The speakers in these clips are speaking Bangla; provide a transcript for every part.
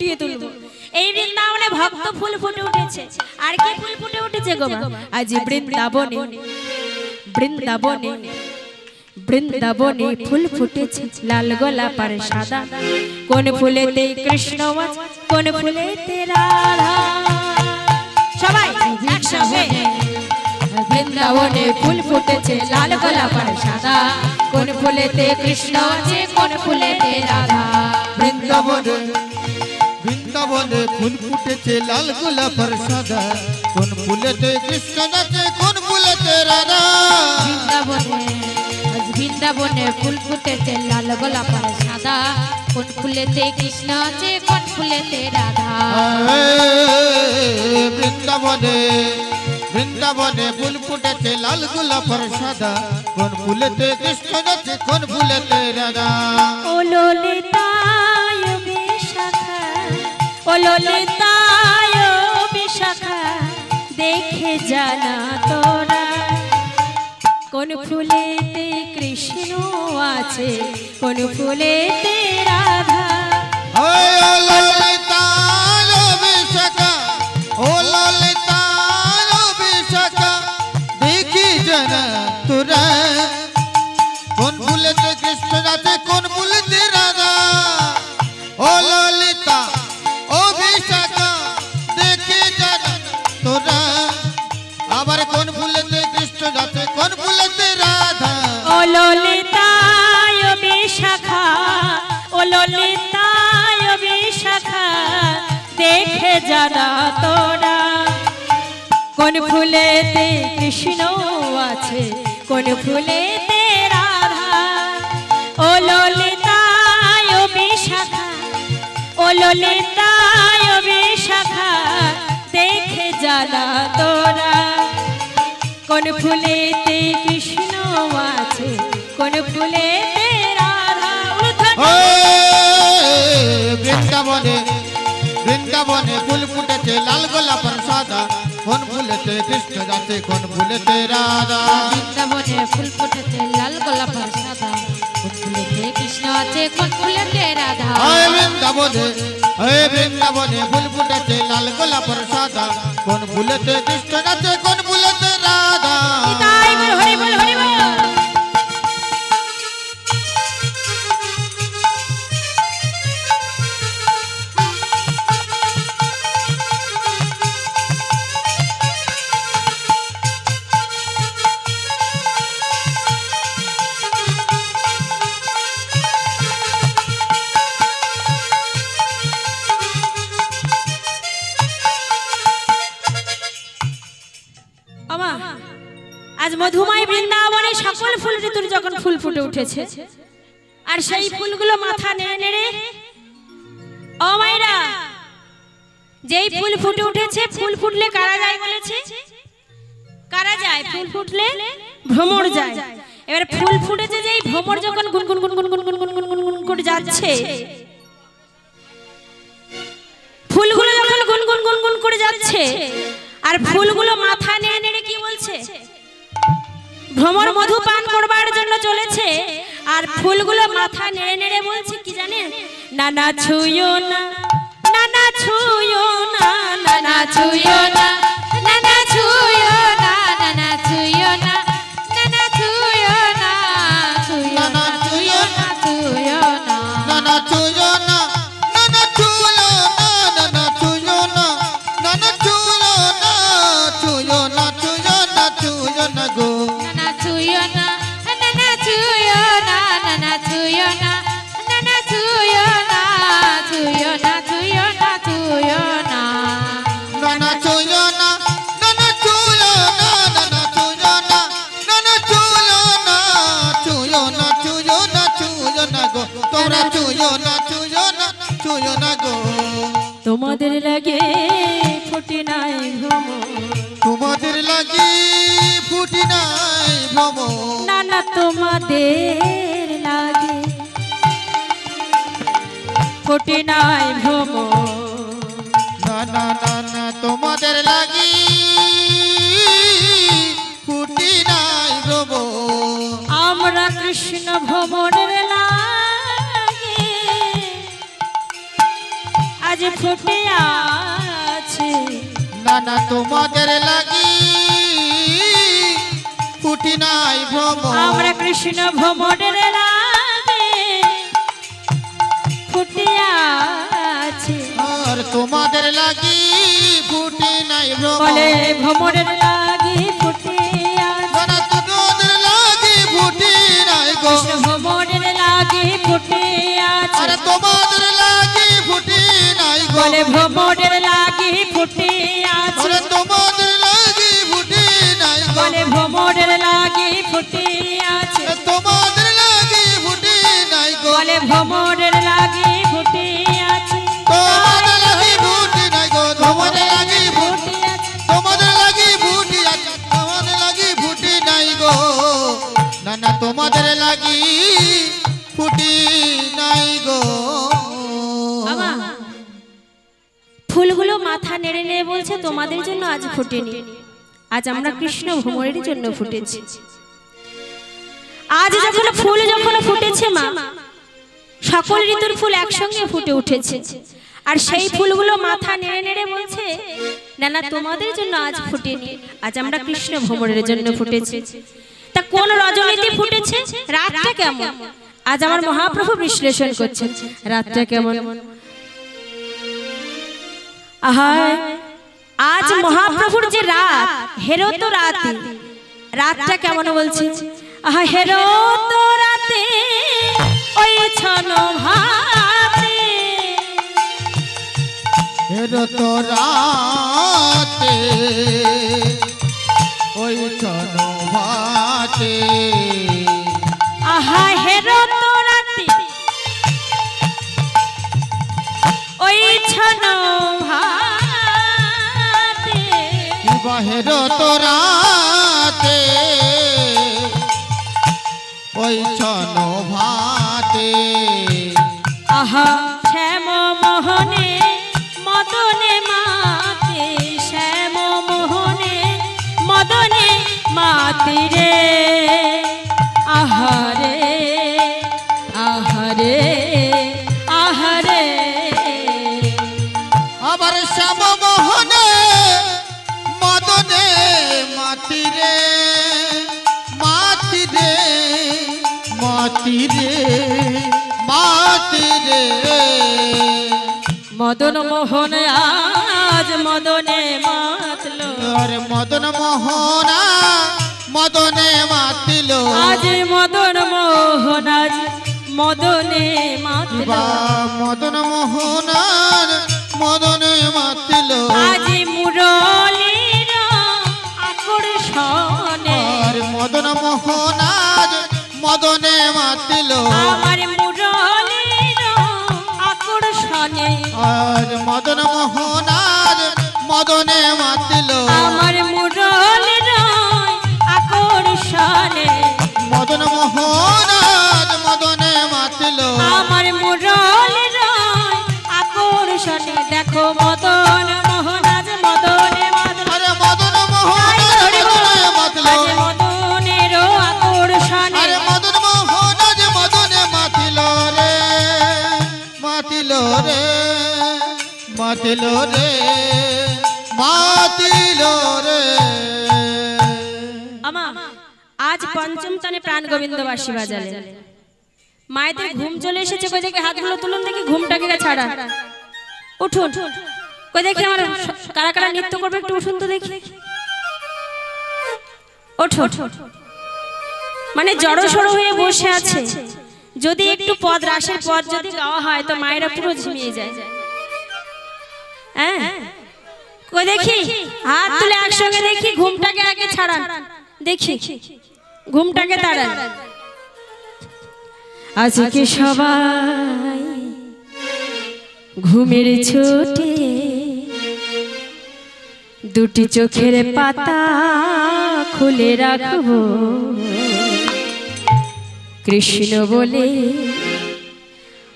ফুটিয়ে তুলবো। এই বৃন্দাবনে ভক্ত ফুল ফুটে উঠেছে। আর কি ফুল ফুটে উঠেছে গো মা? আজ বৃন্দাবনে বৃন্দাবনে বৃন্দাবনে ফুল ফুটেছে লাল গোলাপ আর সাদা। কোন ফুলেতে কৃষ্ণ আছে, কোন ফুলেতে রাধা। সবাই একসাথে। বৃন্দাবনে ফুল ফুটেছে লাল গোলাপ আর সাদা। কোন ফুলেতে কৃষ্ণ আছে, কোন ফুলেতে রাধা। বৃন্দাবনে বৃন্দাবনে ফুল ফুটেছে লাল গোলাপ আর সাদা। কোন ফুলেতে কৃষ্ণ আছে, কোন ফুলেতে রাধা। বৃন্দাবনে ফুল ফুটেছে লাল গোলাপ আর সাদা। কোন ফুলেতে কৃষ্ণ আছে, কোন ফুলেতে রাধা। বৃন্দাবনে বৃন্দাবনে ফুল ফুটেছে লাল গোলাপ আর সাদা। কোন ফুলেতে কৃষ্ণ আছে, কোন ফুলেতে রাধা। ও ললিতায় বিশাখা, ও ললিতায় বিশাখা, দেখে জানা তোরা কোন ফুলেতে কৃষ্ণ আছে, কোন ফুলেতে রাধা। ও ললিতায় বিশাখা, ও ললিতায় বিশাখা, দেখি জানা তোরা কোন ফুলেতে কৃষ্ণ আছে, কোন ফুলেতে রাধা। ও ললিতা ও বিশাখা, দেখি জানা তোরা আবার কোন ফুলেতে কৃষ্ণ আছে, কোন ফুলেতে রাধা। ও ললিতায় বিশাখা, ও ললিতায় বিশাখা, দেখে জানা তোরা কোন ফুলেতে কৃষ্ণ আছে, কোন ফুলেতে রাধা। ও ললিতায় বিশাখা, ও ললিতায় বিশাখা, দেখে জানা তোরা কোন ফুলেতে কৃষ্ণ আছে, কোন ফুলেতে রাধা। বৃন্দাবনে বৃন্দাবনে ফুল ফুটেছে লাল গোলাপ আর সাদা। কোন ফুলেতে কৃষ্ণ আছে, কোন ফুলেতে রাধা। বৃন্দাবনে ফুল ফুটেছে লাল গোলাপ আর সাদা। কোন ফুলেতে কৃষ্ণ আছে, কোন ফুলেতে রাধা। বৃন্দাবনে বৃন্দাবনে ফুল ফুটেছে লাল গোলাপ আর সাদা। কোন ফুলেতে কৃষ্ণ আছে, কোন ফুলেতে রাধা। তাই বল হরি বল হরি বল। আজ মধুময় বৃন্দাবনে সকল ফুল ঋতুর যখন ফুল ফুটে উঠেছে, আর সেই ফুলগুলো মাথা নেড়ে নেড়ে, ও মায়েরা, যেই ফুল ফুটে উঠেছে, ফুল ফুটলে কারা যায় বলেছে? কারা যায়? ফুল ফুটলে ভ্রমর যায়। এবার ফুল ফুটেছে, যেই ভ্রমর যখন গুনগুন গুনগুন গুনগুন গুনগুন গুনগুন করে যাচ্ছে, ফুলগুলো যখন গুনগুন গুনগুন করে যাচ্ছে, আর ফুলগুলো মাথা নেড়ে নেড়ে কি বলছে? ভ্রমর মধু পান করবার জন্য চলেছে, আর ফুলগুলো মাথা নেড়ে নেড়ে বলছে কি জানেন? নানা ছুঁয়ো না, নানা ছুঁয়ো না, নানা ছুঁয়ো না, নানা ছুঁয়ো না, নানা ছুঁয়ো না, নানা ছুঁয়ো না, ছুঁয়ো না, ছুঁয়ো না, ছুঁয়ো না, নানা ছুঁয়ো না, নানা ছুঁয়ো না, নানা ছুঁয়ো না, নানা ছুঁয়ো না, ছুঁয়ো না, ছুঁয়ো না, ছুঁয়ো না গো। নানা ছুঁয়ো না, নানা ছুঁয়ো না, নানা ছুঁয়ো না, নানা ছুঁয়ো না, ছুঁয়ো না, ছুঁয়ো না, ছুঁয়ো না, নানা ছুঁয়ো না, নানা ছুঁয়ো না, নানা ছুঁয়ো না, নানা ছুঁয়ো না, ছুঁয়ো না, ছুঁয়ো না, ছুঁয়ো না গো। তোমরা ছুঁয়ো না, ছুঁয়ো না, ছুঁয়ো না গো। তোমাদের লাগে ফুটে নাই ভ্রমর, তোমাদের লাগি ফুটি নাই ভ্রমর। নানা তোমাদের লাগে ফুটে নাই ভ্রমর, না না না না তোমাদের লাগি ফুটি নাই ভ্রমর। আমরা কৃষ্ণ ভ্রমণের লাগে আজ না তোমাদের লাগি ফুটি নাই ভ্রমর আমরা কৃষ্ণ ভ্রমণের লাগে ফুটে আছি আর তোমাদের লাগি ফুটি নাই ভ্রমর বলে ভ্রমণের লাগে ফুটে আছি না তোমাদের লাগি ফুটি নাই গো কৃষ্ণ ভ্রমণের লাগে ফুটে আছে আরে তোমাদের লাগি ফুটি নাই গো বলে ভ্রমণের লাগে ফুটে আছে আরে তোমাদের লাগি ফুটি নাই গো বলে ভ্রমণের লাগে ফুটে আছে তোমাদের লাগি ফুটি নাই গো বলে ভ্রমণের লাগে ফুটে আছে তোমাদের লাগি ফুটি নাই গো তোমাদের লাগি ফুটি ফুটে আছে তোমাদের লাগি ফুটি আছে তোমাদের লাগি ফুটি নাই গো না তোমাদের লাগি ফুটি নাই গো বাবা ফুলগুলো মাথা নেড়ে নেড়ে বলছে তোমাদের জন্য আজ ফুটেনি আজ আমরা কৃষ্ণ ভ্রমণের জন্য ফুটেছি আজ যখন ফুটেছে মা সকল ঋতুর ফুল একসঙ্গে ফুটে উঠেছে আর সেই ফুলগুলো মাথা নেড়ে নেড়ে বলছে না তোমাদের জন্য আজ ফুটেনি আজ আমরা কৃষ্ণ ভ্রমণের জন্য ফুটেছি তা কোন রজনীতে ফুটেছে রাতটা কেমন আজ আমার মহাপ্রভু বিশ্লেষণ করছেন রাতটা কেমন আহা আজ মহাপ্রভুর যে রাত হেরো তো রাতে রাতটা কেমন বলছে আহা হেরো তো রাতে ওই ছন ভাতে হেরো তো রাতে ওই ছন ভাতে আহা হেরো তো রাতে ওই ছন ভাতে হেরো তো রাতে ওই ছন ভাতে আহা শ্যাম মোহনে মদনে মাতে শ্যাম মোহনে মদনে মাতে রে আহারে আহারে আহারে আবার শ্যাম মোহনে মদনে মাতিরে মাতিরে মাতিরে মাতিরে মদন মোহন আজ মদনে মাতলো আরে মদন মোহনা মদনে মাতিল আজ মদন মোহন আজ মদনে মাতলো মদন মোহনার মদনে মাতিল আজ মুরলীর আকর্ষণে আর মদন মোহনার মদনে মাতিল আমার মুরলীর আকর্ষণে আর মদন মোহনার মদনে মাতিল আমার মুরলীর আকর্ষণে মদন মোহনার মদনে মাতিল আমার মুরলীর আকর্ষণে দেখো মদন মোহন আজ মদনে মাতলো আরে মদন মোহনার মদনে মাতিল আজ মদনের আকর্ষণে আরে মদন মোহনার মদনে মাতিল রে মাতিল রে মাতিল রে মাতিল রে আমা আজ পঞ্চম তানে প্রাণ গোবিন্দ বাঁশি বাজালে মায়েদের ঘুম চলে এসেছে কই দেখি হাতগুলো তুলুন দেখি ঘুমটাকে ছাড়া উঠুন কই দেখি আমার কারা কারা নৃত্য করবে একটু উঠুন তো দেখি ওঠো মানে জড়সড় হয়ে বসে আছে যদি একটু পদ রাসের পদ যদি গাওয়া হয় তো মায়েরা পুরো ঝিমিয়ে যায় হ্যাঁ কই দেখি হাত তুলে একসঙ্গে দেখি ঘুমটাকে আগে ছাড়ান দেখি ঘুমটাকে তাড়ান আজকে সবাই ঘুমের ছোটে দুটি চোখের পাতা খুলে রাখবো কৃষ্ণ বলে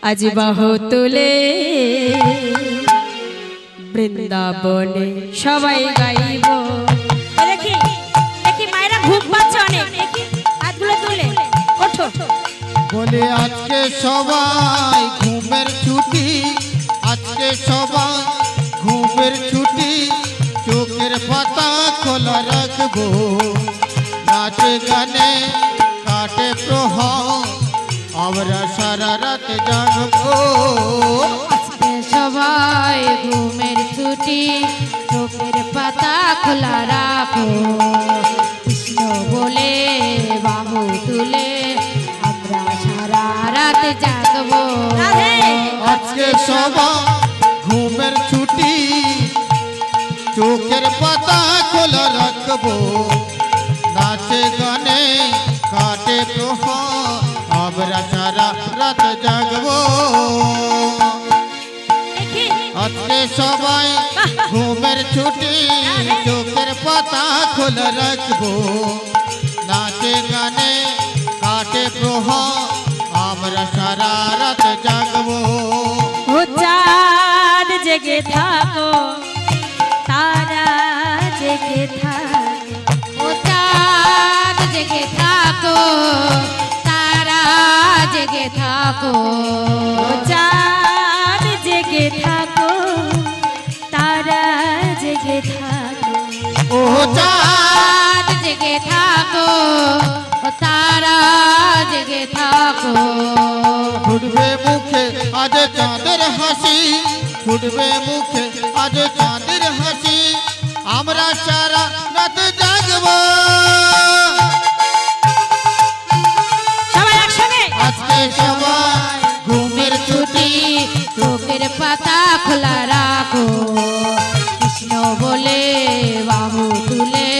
আজ বাহু তুলে বৃন্দাবনে সবাই গাইব দেখি দেখি মায়েরা ঘুম পাচ্ছে অনেক দেখি হাতগুলো তুলে ওঠো বলে আজকে সবাই ঘুমের ছুটি আজকে সবাই ঘুমের ছুটি চোখে রাখবো নাচে গানে কাটে প্রহর আমরা সারা রাত জাগবো আজকে সবাই ঘুমের ছুটি চোখের পাতা খোলা রাখো কৃষ্ণ বলে বাহু তুলে আমরা সারা রাত জাগবো আজকে সবাই ঘুমের ছুটি চোখের পাতা খোলা রাখবো নাচে গানে কাটে প্রহর আমরা সারা রাত জাগবো আজকে সবাই ঘুমের ছুটি চোখের পাতা খোলা রাখবো নাচে গানে কাটে প্রহর আমরা সারা রাত জাগবো ও চাঁদ জেগে থাকো তারা জেগে থাকো ও চাঁদ জেগে থাকো তারা জেগে থাকো ও চাঁদ জেগে থাকো তারা জেগে থাকো ও চাঁদ জেগে থাকো ও তারা জেগে থাকো ফুটবে মুখে আজ চাঁদের হাসি ফুটবে মুখে আজ চাঁদের হাসি আমরা সারা রাত জাগবো সবাই একসঙ্গে আজকে সবাই ঘুমের ছুটি চোখের পাতা খোলা রাখো কৃষ্ণ বলে বাহু তুলে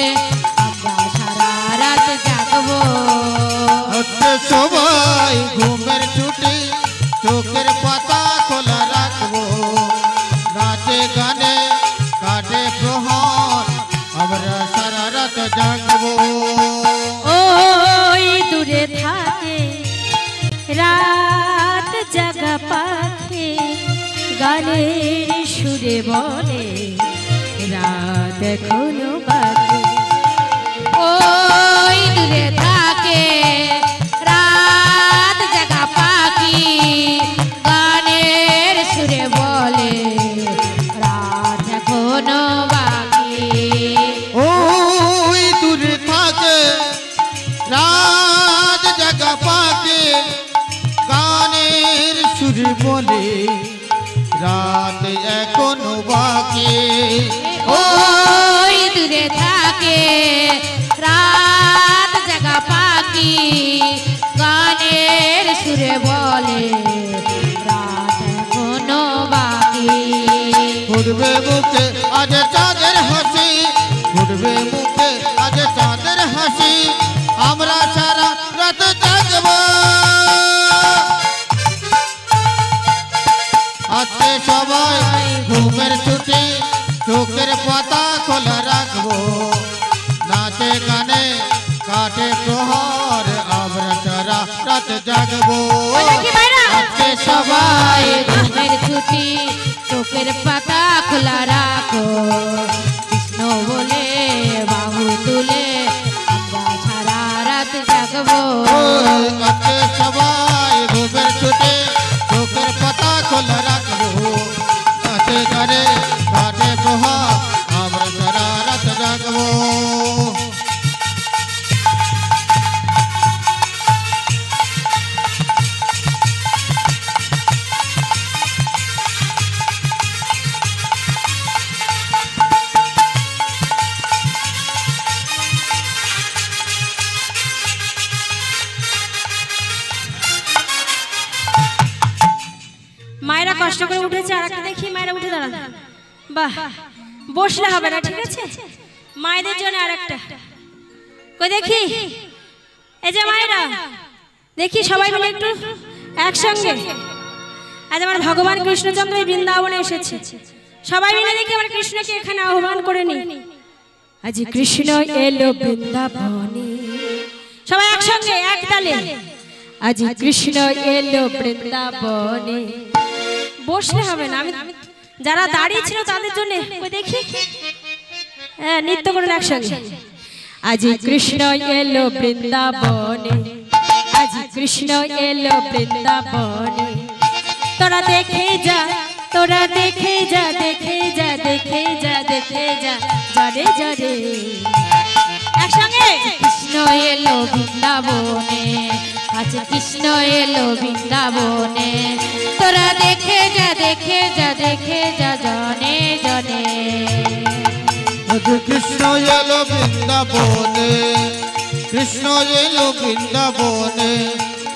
আমরা সারা রাত জাগবো আজকে সবাই ঘুমের ছুটি চোখের পাতা খোলা রাখবো নাচে গানে কাটে প্রহর আমরা সারা রাত জাগবো ওই দূরে থাকে রাত জাগা পাখি গানের সুরে বলে রাত এখনো বাকি ওই দূরে থাকে রাত জাগা পাখি গানের সুরে বলে রাত এখনো বাকি ওই দূরে থাকে রাত জাগা পাকে গানের সুর বলে রাত এখনো বাকি ওই দূরে থাকে রাত জাগা পাখি গানের সুরে বলে রাত এখনো বাকি ফুটবে মুখে আজ চাঁদের হাসি ফুটবে মুখে আজ চাঁদের হাসি আমরা সারা রাত জাগবো আজকে সবাই ঘুমের ছুটি চোখের পাতা খোলা রাখবো নাচে গানে কাটে প্রহর আমরা সারা রাত জাগবো আজকে সবাই ঘুমের ছুটি চোখের পাতা খোলা রাখো কৃষ্ণ বলে বাহু তুলে আমরা সারা রাত জাগবো আজকে সবাই ঘুমের ছুটি চোখের পাতা খোলা রাখবো নাচে গানে কাটে প্রহর আমরা সারা রাত জাগবো মায়েরা কষ্ট করে উঠেছে আর একটা দেখি মায়েরা উঠে দাঁড়ান বাহ বসলে হবে না ঠিক আছে মায়েদের জন্য আর একটা কই দেখি এই যে মায়েরা দেখি সবাই মিলে একটু একসঙ্গে আজ আমার ভগবান কৃষ্ণচন্দ্র এই বৃন্দাবনে এসেছে সবাই মিলে দেখি আমার কৃষ্ণকে এখানে আহ্বান করে নি আজ কৃষ্ণ এলো বৃন্দাবনে সবাই একসঙ্গে এক তালে আজ কৃষ্ণ এলো বৃন্দাবনে বসলে হবে না আমি যারা দাঁড়িয়ে ছিল তাদের জন্য কই দেখি হ্যাঁ নৃত্য করুন একসঙ্গে আজ কৃষ্ণ এলো বৃন্দাবনে আজ কৃষ্ণ এলো বৃন্দাবনে তোরা দেখে যা তোরা দেখে যা দেখে যা দেখে যা দেখে যা জরে জরে আজ কৃষ্ণ এলো বৃন্দাবনে তোরা দেখে যা দেখে যা দেখে যা জনে জনে আজ কৃষ্ণ এলো বৃন্দাবনে কৃষ্ণ এলো বৃন্দাবনে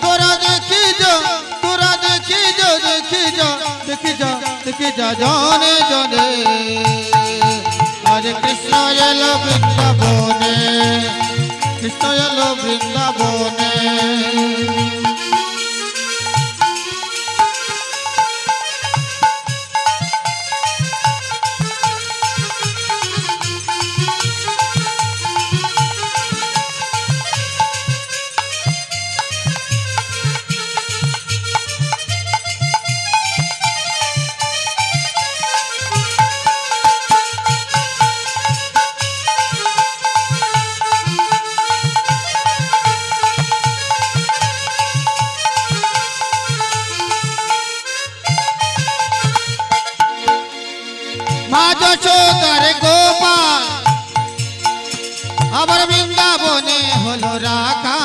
তোরা দেখি যা তোরা দেখি যা দেখি যা দেখি যা দেখি যা জনে জনে আজ কৃষ্ণ এলো বৃন্দাবনে কৃষ্ণ এলো বৃন্দাবনে যশোদার গোপাল আবার বৃন্দাবনে হলো রাখা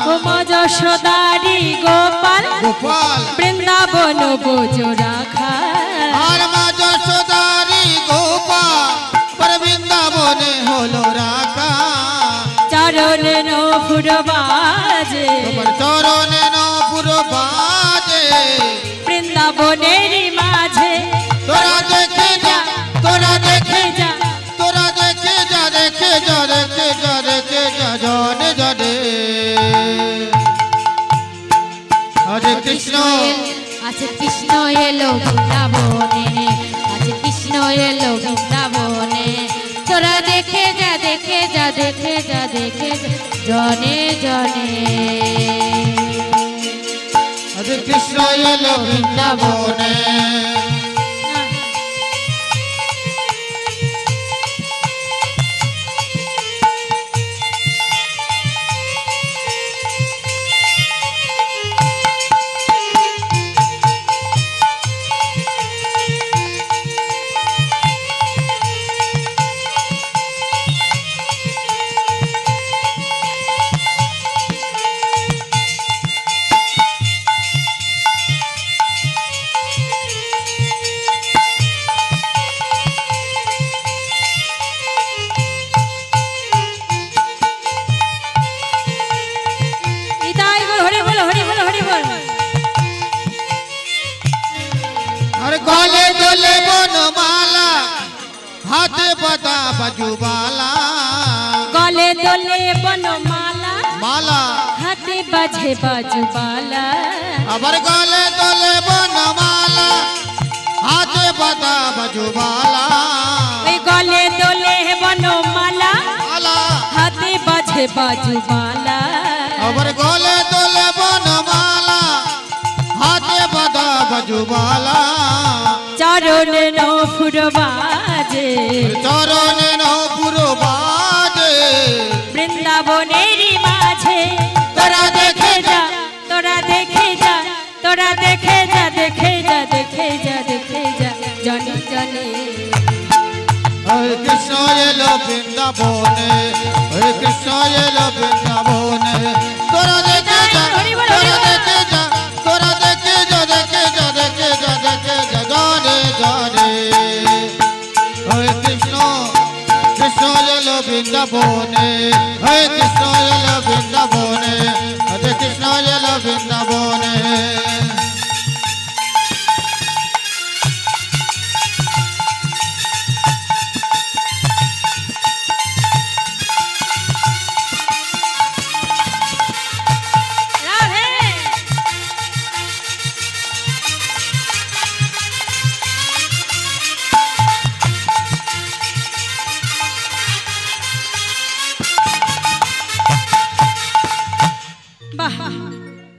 ও মা যশোদারি গোপাল গোপাল বৃন্দাবন বোঝো রাখা আর মা যশোদারি গোপাল আবার বৃন্দাবনে হলো রাখা চরণে নপুর বাজে তোমার চরণে নপুর বাজে বৃন্দাবনের মাঝে তোরা দেখে যা তোরা দেখে যা তোরা দেখে যা দেখে যা দেখে যা দেখে যা জনে জনে হরে কৃষ্ণ আজ কৃষ্ণ এলো বৃন্দাবনে আজ কৃষ্ণ এলো বৃন্দাবনে তোরা দেখে যা দেখে যা দেখে যা দেখে যা জনে জনে হরে কৃষ্ণ এলো বৃন্দাবনে गले गले बनमाला हाथे बदा बाजूबाला गले दोले बनमाला माला हाथे बाजे बाजूबाला अबर गले दोले बनमाला हाथे बदा बाजूबाला गले दोले बनमाला माला हाथे बाजे बाजूबाला अबर गले दोले बनमाला हाथे बदा बाजूबाला चरणे नपुर बाजे चरणे नपुर बाजे बृंदाबनेर माझे तोरा देखे जा तोरा देखे जा तोरा देखे जा देखे जा देखे जा देखे जा जनी जनी हरे कृष्ण एलो बृंदाबने हरे कृष्ण एलो बृंदाबने तोरा देखे जा तोरा देखे जा तोरा देखे जा देखे जा देखे जा देखे जा जाने जाने हरे कृष्ण कृष्ण एलो बृंदाबने हरे कृष्ण एलो बृंदाबने हरे कृष्ण एलो बृंदाबने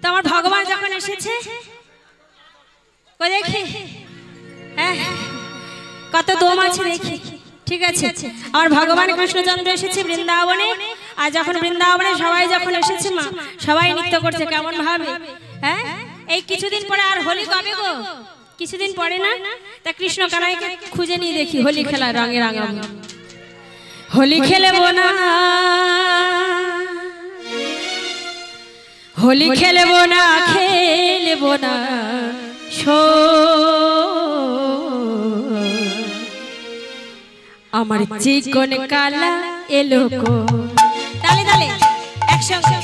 তোমার ভগবান যখন এসেছে কই দেখি হ্যাঁ কত দম আছে দেখি ঠিক আছে আমার ভগবান কৃষ্ণচন্দ্র এসেছে বৃন্দাবনে আর যখন বৃন্দাবনে সবাই যখন এসেছে মা সবাই নৃত্য করছে কেমন ভাবে হ্যাঁ এই কিছুদিন পরে আর হোলি কবে গো কিছুদিন পরে না তা কৃষ্ণ কানাইকে খুঁজে নিয়ে দেখি হোলি খেলা রঙে রাঙাবো হোলি খেলবো না হোলি খেলবো না খেলবো না শো আমার চিকন কালা এলো গো তালে তালে একসঙ্গে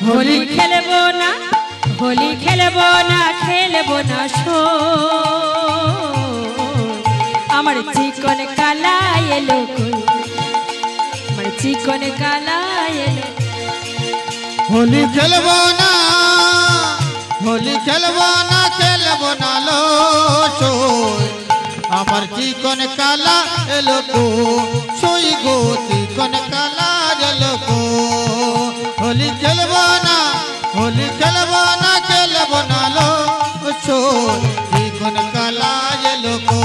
হোলি খেলবো না হোলি খেলবো না খেলবো না শো আমার চিকন কালা এলো কই আমার চিকন কালা এলো হোলি খেলবো না হোলি খেলবো না খেলবো না লো সই আমার চিকন কালা এলো গো সই গো চিকন কালা এলো গো হোলি খেলবো না হোলি খেলবো না খেলবো না লো সই চিকন কালা এলো গো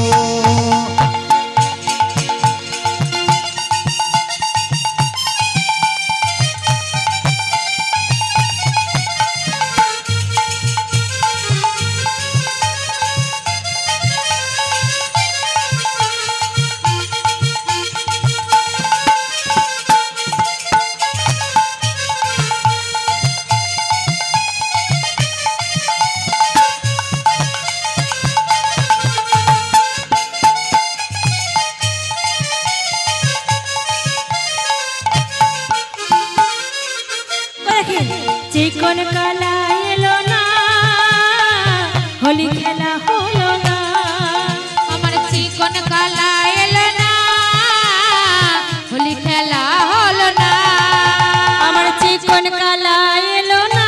চিকন কালা এলো না হোলি খেলা হলো না আমার চিকন কালা এলো না হোলি খেলা হলো না আমার চিকন কালা এলো না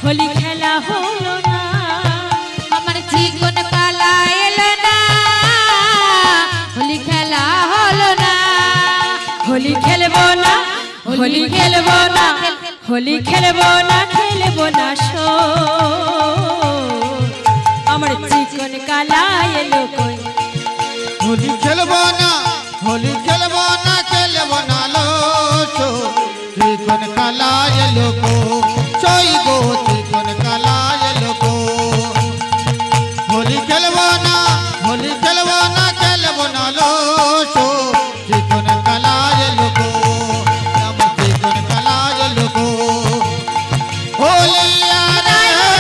হোলি খেলা হলো না আমার চিকন কালা এলো না হোলি খেলা হলো না হোলি খেলবো না হোলি খেলবো না হোলি খেলবো না খেলবো না শো আমার চিকন কালা এলো কই হোলি খেলবো না হোলি খেলবো না খেলবো না লো সো চিকন কালা এলো গো সই গো চিকন কালা এলো গো হোলি খেলবো না হোলি খেলবো না খেলবো না লো সো চিকন কালা এলো গো আমার চিকন কালা এলো গো হোলি আরে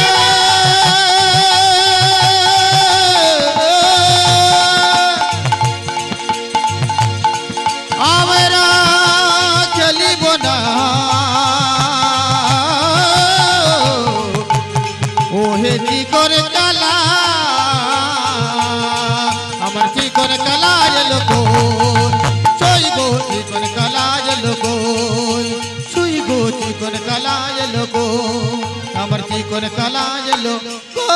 আমরা খেলিব না ওহে চিকন কালা আমার চিকন কালা এলো গো সই গো চিকন কালা এলো গো সুই গো চিকন কালা এলো গো আমার চিকন কালা এলো গো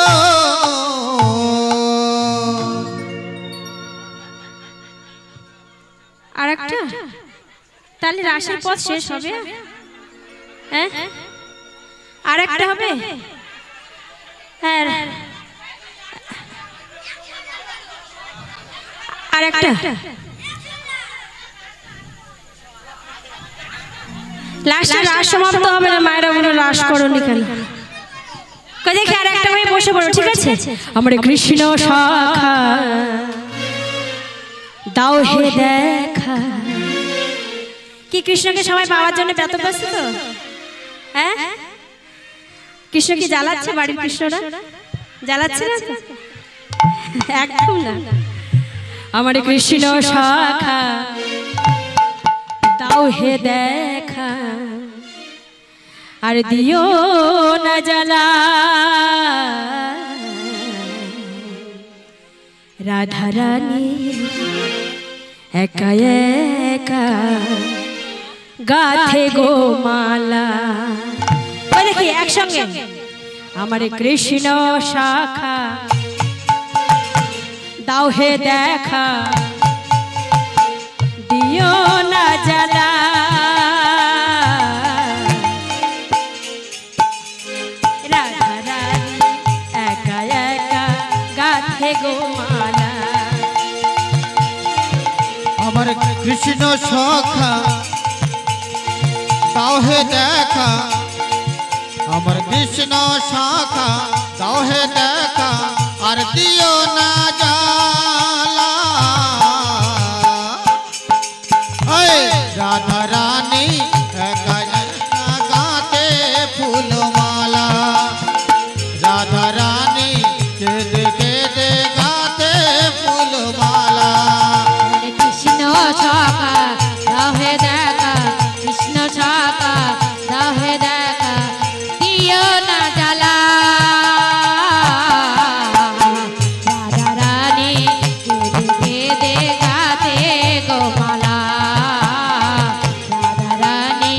আর একটা তাহলে রাশের পথ শেষ হবে হ্যাঁ আর একটা হবে হ্যাঁ আর একটা লাস্টে রাস সমাপ্ত হবে না মায়েরা বলে রাস করনি কেন দেখি আর একটা হয়ে বসে পড়ো ঠিক আছে আমার কৃষ্ণ শাখা দাও হে দেখা কি কৃষ্ণকে সবাই পাওয়ার জন্য ব্যতব্যস্ত তো হ্যাঁ কৃষ্ণ কি জ্বালাচ্ছে বাড়ির কৃষ্ণরা জ্বালাচ্ছে না একদম না আমার কৃষ্ণ শাখা দাও হে দেখা আর দিও না জ্বালা রাধা রানী একা একা গাথে গো মালা দেখি একসঙ্গে আমার কৃষ্ণ শাখা দাও হে দেখা দিও না জ্বালা রাধা রানী কৃষ্ণ সখা দাও হে দেখা আমার কৃষ্ণ সখা দাও হে দেখা আর দিও না জ্বালা রাধা রানী একা একা গাতে ফুলমালা রাধা রানী কেঁদে কেঁদে গাতে ফুলমালা কৃষ্ণ সখা দাও হে দেখা কৃষ্ণ সখা দাও হে দেখা দিও না জ্বালা রাধা রানী কেঁদে কেঁদে গাতে গোমালা রাধা রানী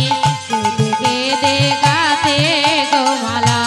কেঁদে কেঁদে গাতে গোমালা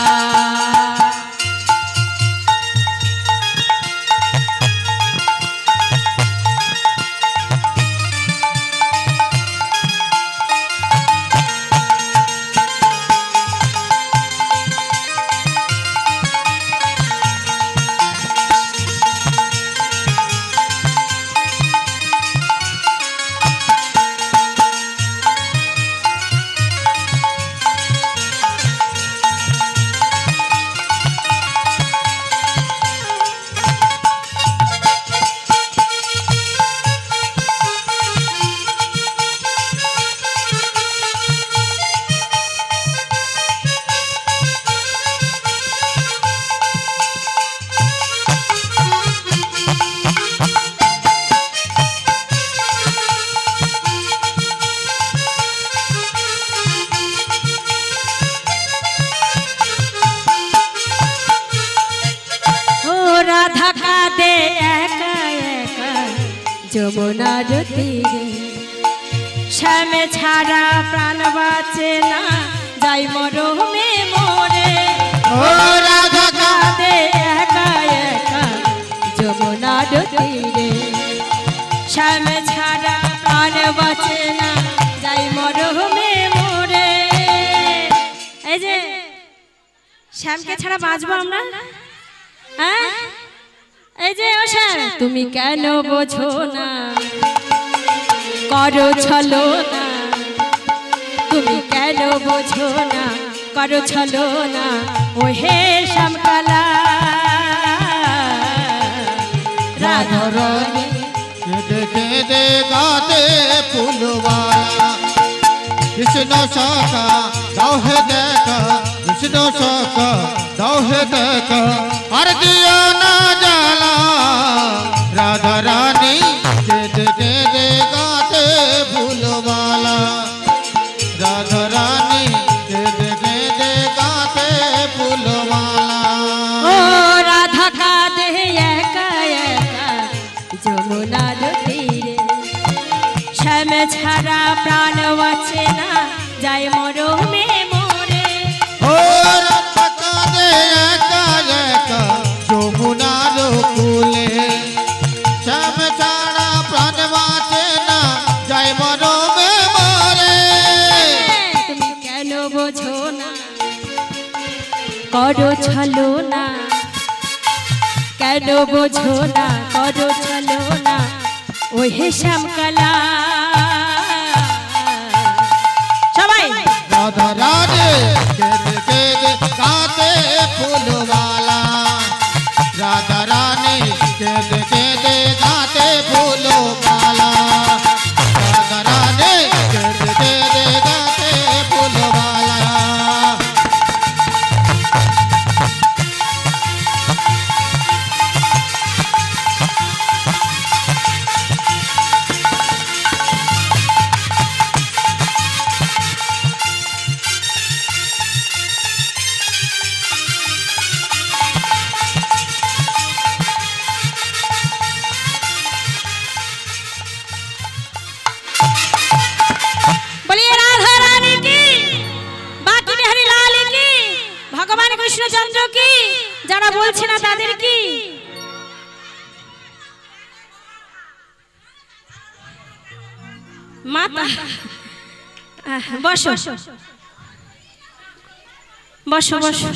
রাধা কাঁদে একা একা যমুনার তীরে শ্যামে ছাড়া প্রাণ বাঁচে না যাই মরমে মরে ও রাধা কাঁদে একা একা যমুনার তীরে শ্যামে ছাড়া প্রাণ বাঁচে না যাই মরমে মরে। এই যে শ্যামকে ছাড়া বাঁচবো আমরা? হ্যাঁ, এই যে ও শ্যাম, তুমি কেন বোঝো না করো ছলো না, তুমি কেন বোঝো না করো ছলো না ও হে শ্যামকালা রাধা রানী কেঁদে কেঁদে গাতে ফুলমালা কৃষ্ণ সখা দাও হে দেখা কৃষ্ণ সখা দাও হে দেখা আর দিও না জ্বালা রাধা রানী কেঁদে কেঁদে গাতে ফুলমালা রাধা রানী কেঁদে কেঁদে গাতে ফুলমালা ও রাধা কাঁদে একা একা যমুনার তীরে শ্যামে ছাড়া প্রাণ বাঁচে না যায় মরমে মরে। ও রাধা কাঁদে একা একা যমুনার কূলে শ্যাম ছাড়া প্রাণ বাঁচে না যায় মরমে মরে। তুমি কেন বোঝো না করো ছলো না, কেন বোঝো না করো ছলো না ও হে শ্যামকালা। সবাই রাধা রানী কেঁদে কেঁদে গাতে ফুলমালা রাধা রানী কেঁদে কেঁদে গাতে ফুলমালা রাধা রানী কেঁদে কেঁদে গাতে ফুলমালা। बोलिए राधा रानी की, बाकी बिहारी लाल की, भगवान कृष्णचंद्र की, যারা বলছে না তাদের কি। মাতা বসো বসো বসো।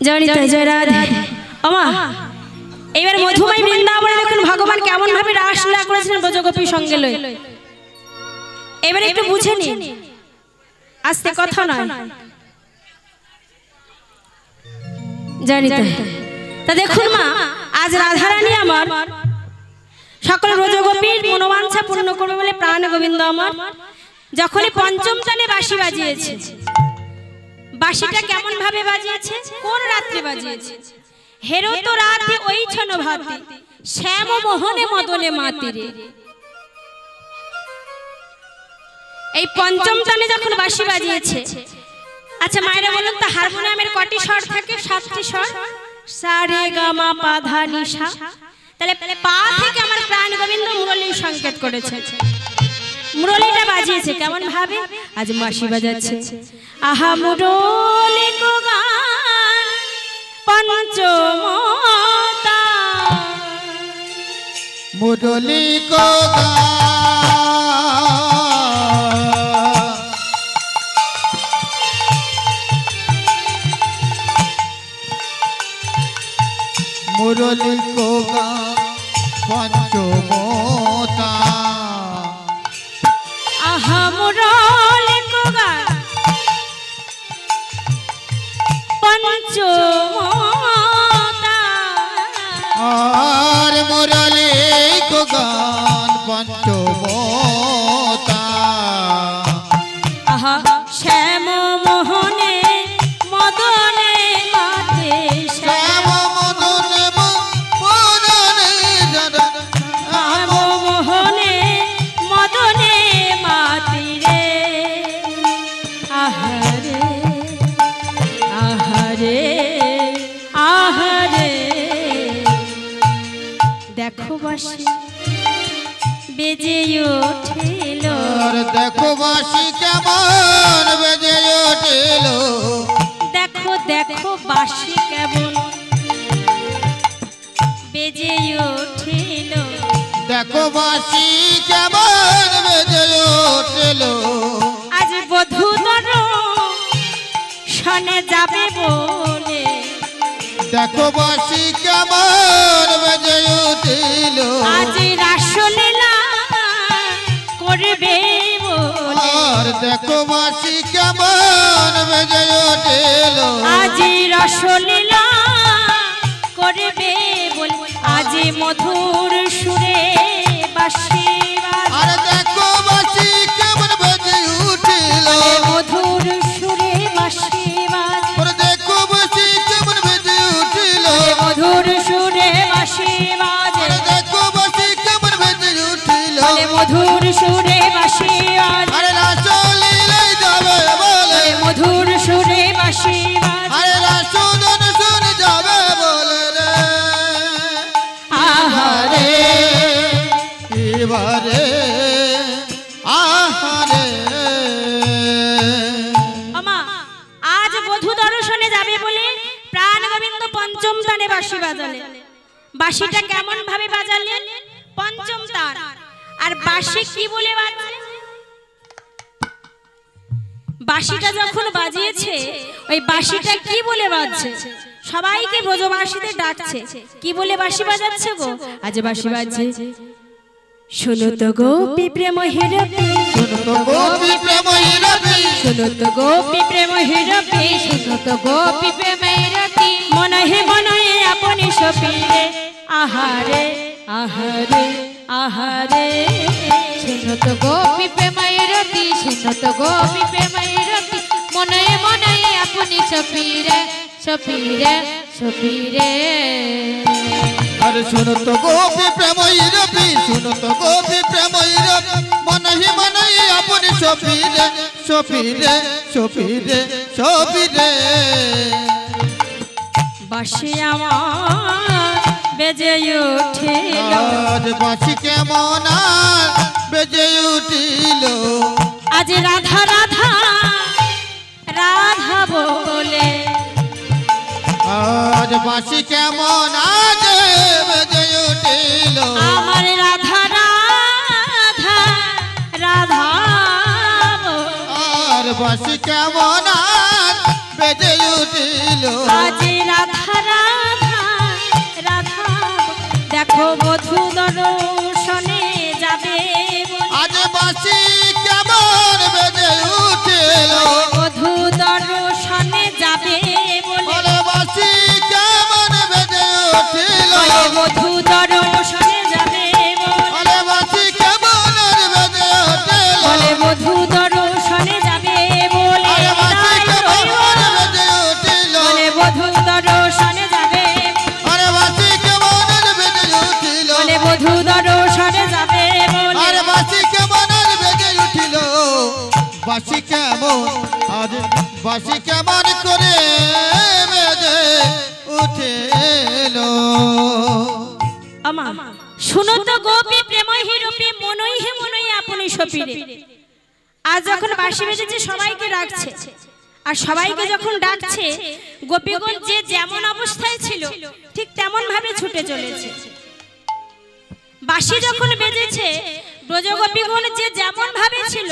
জড়িত জয় রাধে। ওমা এবার মধুময় বৃন্দাবনে দেখুন ভগবান কেমন ভাবে রাসলীলা করেছেন ব্রজগোপীর সঙ্গে লয়ে। এবার একটু বুঝে নিন, আস্তে কথা নয়, জানি তাই। তা দেখুন মা, আজ রাধারানী আমার সকল ব্রজগোপীর মনোবাঞ্ছা পূর্ণ করবে বলে প্রাণ গোবিন্দ আমার যখনই পঞ্চম তালে বাঁশি বাজিয়েছে, বাঁশিটা কেমন ভাবে বাজিয়েছে, কোন রাত্রে বাজিয়েছে? হেরো তো রাতে ওই ছন ভাতি, শ্যাম মোহনে মদনে মাতিরে। এই পঞ্চম তালে যখন বাঁশি বাজিয়েছে, আচ্ছা মায়েরা বলুন তো হারমোনিয়ামের কটি স্বর থাকে? 7টি স্বর, সা রে গা মা পা ধা নি সা। তাহলে পা থেকে আমার প্রাণ গোবিন্দ মুরলী সংকেত করেছে, মুরলীটা বাজিয়েছে কেমন ভাবে? আজ বাঁশি বাজাচ্ছে, আহা মুরলী কো গান পঞ্চমতা, মুরলী কো মুরলী কো পঞ্চমতা, আহা মুরলী কো গান পঞ্চমতা, আর মুরলী কো গান পঞ্চমতা, আহা শ্যাম মোহনে মদনে মাতে, শ্যাম মদনে মদনে জরা, শ্যাম মোহনে মদনে মাতিরে। আহারে আহারে আহারে, দেখো বাঁশি বেজে উঠিল, আর দেখো বাঁশি কেমন বেজে উঠিল, দেখো দেখো বাঁশি কেমন বেজে উঠিল, দেখো বাঁশি কেমন বেজে উঠিল, আজ বধূদর শনে যাবে বলে, দেখো বাঁশি কেমন বেজে উঠিল, আজ রাসলীলা করবে বলে, আর দেখো বাঁশি কেমন বেজে উঠিল, আজ রাসলীলা করবে বলে, আজ মধুর সুরে বাঁশি বাজে, আর দেখো বাঁশি কেমন বেজে উঠিল, মধুর সুরে বাঁশি বাজে, আর দেখো বাঁশি কেমন বেজে উঠিল, মধুর সুরে বাঁশি বাজে, আর দেখো বাঁশি কেমন বেজে উঠিল, মধুর সুরে বাঁশি বাজে, আরে রাসলীলাই যাবে বলে, মধুর সুরে বাঁশি বাজে, আরে রাসুদন শুনে যাবে বলে রে, আহারে এবারে আহারে, আমা আজ বধূ দর্শনে যাবে বলে প্রাণ গোবিন্দ পঞ্চম তানে বাঁশি বাজালে। বাঁশিটা কেমন ভাবে বাজালেন? পঞ্চম তান। আর বাঁশি কি বলে বাজছে? বাঁশিটা যখন বাজিয়েছে ওই বাঁশিটা কি বলে বাজছে? সবাইকে ব্রজবাসীদের ডাকছে, কি বলে বাঁশি বাজাচ্ছে গো? আজ বাঁশি বাজছে, শোনো তো গোপী প্রেম হিরপি, শোনো তো গোপী প্রেম হিরপি, শোনো তো গোপী প্রেম হিরপি, শোনো তো গোপী প্রেমের রতি, মনহে মনহে আপনি সপিরে, আহারে আহারে আহারে, শোনো তো গোপী প্রেমের রতি, শোনো তো গোপী প্রেমের রতি, মনে মনে আপনি সপিরে সপিরে সপিরে। আরে শোনো তো গোপী প্রেম হিরপি, শোনো তো গোপী প্রেম হিরপি, মনহি মনহি আপনি সপিরে সপিরে সপিরে সপিরে, বাঁশি আমার বেজে উঠিল, আজ বাঁশি কেমন আর বেজে উঠিল, আজ রাধা রাধা রাধা বলে, আজ বাঁশি কেমন আজ বেজে উঠিল, আমার রাধা রাধা রাধা বলে, আর বাঁশি কেমন আজ বেজে উঠিল, আজ রাধা রাধা রাধা বলে, দেখো বধূ দর্শনে যাবে বলে। আজ বাঁশি কেমন বেজে উঠিল বধূ দর্শনে যাবে বলে। বলে বাঁশি কেমন বেজে উঠিল বলে বধূ দর্শনে যাবে বলে। বলে বাঁশি কেমন বেজে উঠিল বলে বধূ দর্শনে যাবে বলে। আরে বাঁশি তাই কেমন রইল। বেজে উঠিল বলে বধূ দর্শনে যাবে। আরে বাঁশি কেমন বেজে উঠিল বলে বধূ দর্শনে যাবে বলে। আরে বাঁশি কেমন বেজে উঠিল বাঁশি কেমন আজ বাঁশি কেমন করে বেজে উঠিল আমা শুনো তো গোপী প্রেমহি রূপী মনই হে মনই আপনি সপিরে। আজ যখন বাঁশি বেজেছে সবাইকে ডাকছে, আর সবাইকে যখন ডাকছে গোপীগণ যে যেমন অবস্থায় ছিল ঠিক তেমন ভাবে ছুটে চলেছে। বাঁশি যখন বেজেছে ব্রজগোপীগণ যে যেমন ভাবে ছিল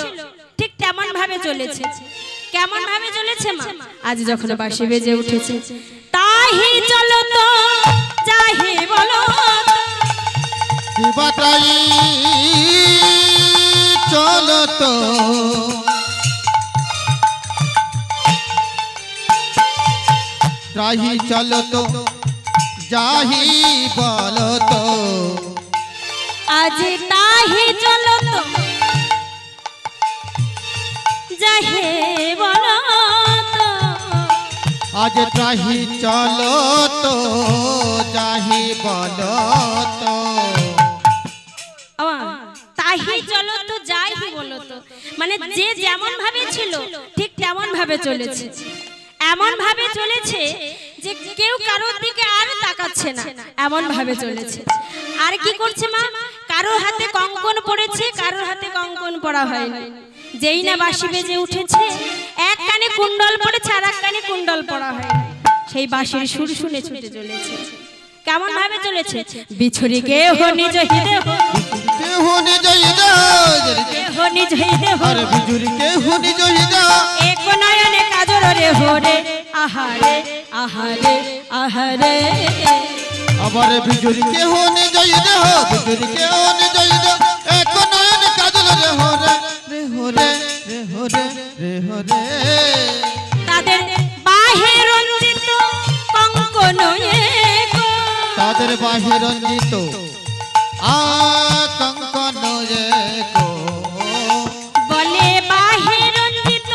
ঠিক তেমন ভাবে চলেছে। কেমন ভাবে চলেছে মা? আজ যখন বাঁশি বেজে উঠেছে তাহি চলো তো যাহি বলো কি বাতাই চলো তো রাহি চলো তো যাহি বলো তো আজ তাহি চলো তো যাহে বলো তো। আজ রাহি চলো তো যাহি বলো তো তাহি চলো তো যাইহি বলো তো, মানে যে যেমন ভাবে ছিল ঠিক তেমন ভাবে চলেছে। এমন ভাবে চলেছে যে কেউ কারোর দিকে আর তাকাচ্ছে না, এমন ভাবে চলেছে। আর কি করছে মা? কারোর হাতে কঙ্কন পড়েছে, কারোর হাতে কঙ্কন পড়া হয়নি। যেই না বাঁশি বেজে উঠেছে এক কানে কুণ্ডল পড়েছে আর এক কানে কুণ্ডল পড়া হয়নি। সেই বাঁশির সুর শুনে ছুটে চলেছে। কেমন ভাবে চলেছে? বিছুরি কেহ নিজ হৃদয় কেহ নিজ হৃদয় কেহ নিজ হৃদয় আর বিজুরি কেহ নিজ হৃদয় এক নয়নে কাজর রে হরে আহারে আহারে আহারে। আবার বিজুরি কেহ নিজ হৃদয় বিজুরি কেহ নিজ হৃদয় এক নয়ন কাজল রে হরে রে হরে রে হরে রে হরে তাদের বাহে রঞ্জিত কঙ্কন এক তাদের বাহির রঞ্জিত কঙ্কন এক বলে বাহে রঞ্জিত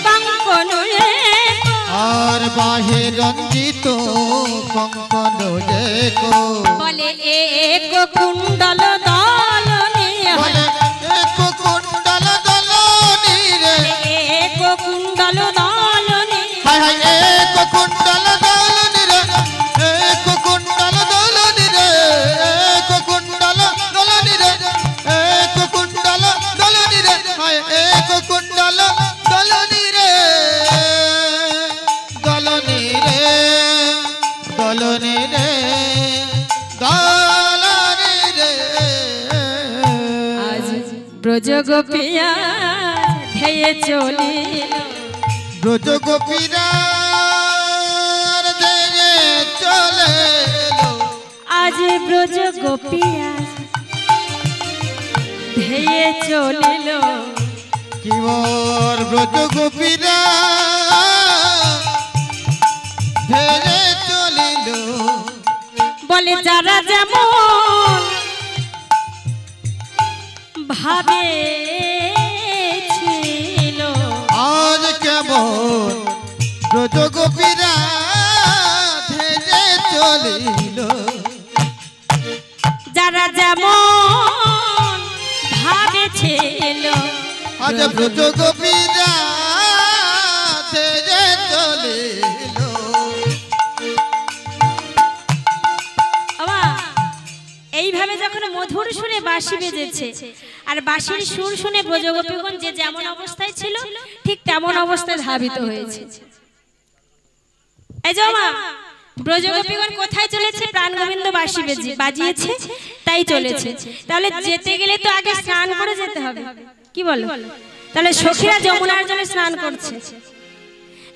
কঙ্কন এক আর বাহির রঞ্জিত কঙ্কন এক বলে এক কুণ্ডল দলনে বলে এক কুণ্ডল দলনি রে এক কুণ্ডল দলনে হায় হায় এক কুণ্ডল দলনি রে এক কুণ্ডল দলনি রে এক কুণ্ডল দলনি রে এক কুণ্ডল দলনি রে হায় এক কুণ্ডল দলনি রে দলনি রে দলনি রে দলনি রে আজ ব্রজ গোপিয়া ধেয়ে চলিল ব্রজ গোপীরা দেয়ে চলে এলো আজ ব্রজ গোপিয়া ধেয়ে চলিল কি মোর ব্রজ গোপীরা ধেয়ে চলিল বলে যারা যেমন ভাবে ছিল আজ কেমন ব্রজ গোপীরা ধেয়ে চলিল যারা যেমন ভাবে ছিল আজ ব্রজ গোপীরা ধেয়ে চলিল এইভাবে যখন মধুর সুরে বাঁশি বেজেছে আর বাঁশির সুর শুনে ব্রজগোপীগণ যে যেমন অবস্থায় ছিল ঠিক তেমন অবস্থায় ধাবিত হয়েছে। এই যে মা ব্রজগোপীগণ কোথায় চলেছে? প্রাণ গোবিন্দ বাঁশি বাজিয়েছে তাই চলেছে। তাহলে যেতে গেলে তো আগে স্নান করে যেতে হবে, কি বলো? তাহলে সখীরা যমুনার জলে স্নান করছে।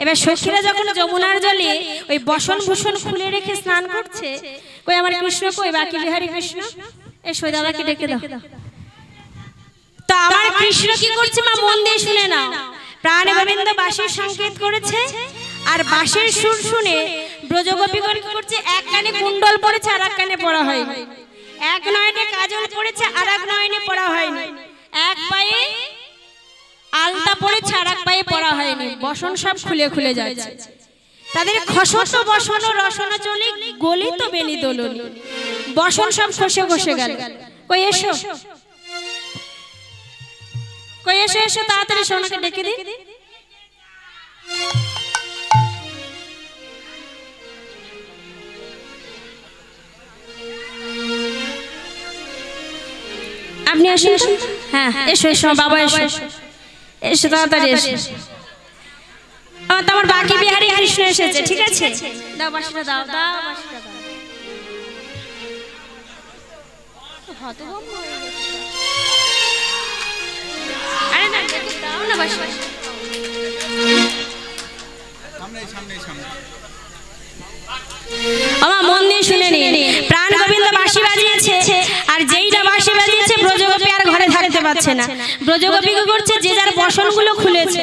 এবার সখীরা যখন যমুনার জলে ওই বসন ভূষণ খুলে রেখে স্নান করছে, কই আমার কৃষ্ণ কই, বাকি বিহারী কৃষ্ণ, এই দাদাকে ডেকে দাও। তো আমার কৃষ্ণ কি করছে মা, মন দিয়ে শুনে নাও। প্রাণ গোবিন্দ বাঁশির সংকেত করেছে, আর বাঁশির সুর শুনে ব্রজগোপীগণ কি করছে, এক কানে কুণ্ডল পড়েছে আর এক কানে পড়া হয়নি, এক নয়নে কাজল পড়েছে আর এক নয়নে পড়া হয়নি, এক পায়ে আলতা পড়েছে আর এক পায়ে পড়া হয়নি, বসন সব খুলে খুলে যাচ্ছে। তাদের খসত বসন রসন চলি, গলিত বেনি দোলনি, বসন সব খসে খসে গেল। কই এসো, কই এসো, এসো তাড়াতাড়ি সোনাকে ডেকে দি। আপনি আসুন, হ্যাঁ এসো এসো বাবা, এসো এসো তাড়াতাড়ি এসো। আমার বাকি বিহারী কৃষ্ণ এসেছে, ঠিক আছে? দাও বাঁশিটা দাও, দাও বাঁশিটা দাও। আরে না দাও না বাঁশি, আমার মন দিয়ে শুনে নিন। প্রাণ গোবিন্দ বাঁশি বাজিয়েছে, আর যেইটা বাঁশি বাজিয়েছে ব্রজগোপী আর ঘরে থাকতে পারছে না। ব্রজগোপী কি করছে, যে যার বসনগুলো খুলেছে,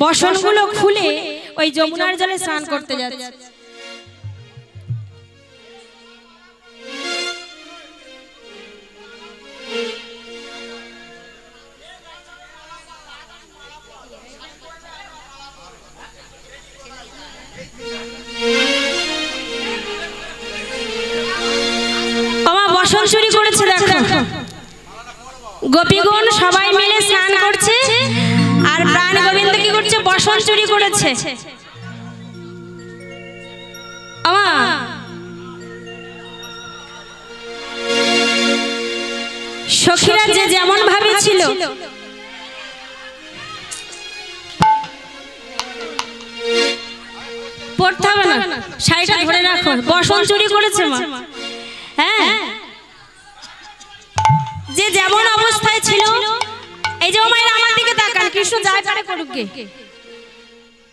বসনগুলো খুলে ওই যমুনার জলে স্নান করতে যাচ্ছে। বসন চুরি করেছে, দেখো গোপীগণ সবাই মিলে স্নান করছে, আর প্রাণ গোবিন্দ কি করছে, বসন চুরি করেছে। সখীরা যে যেমন ভাবে ছিল, পড়তে হবে না, শাড়িটা ধরে রাখো, বসন চুরি করেছে মা। হ্যাঁ, যে যেমন অবস্থায় ছিল, এই যে মায়ের আমার দিকে তাকান, কৃষ্ণ যাই পারে করুক গে।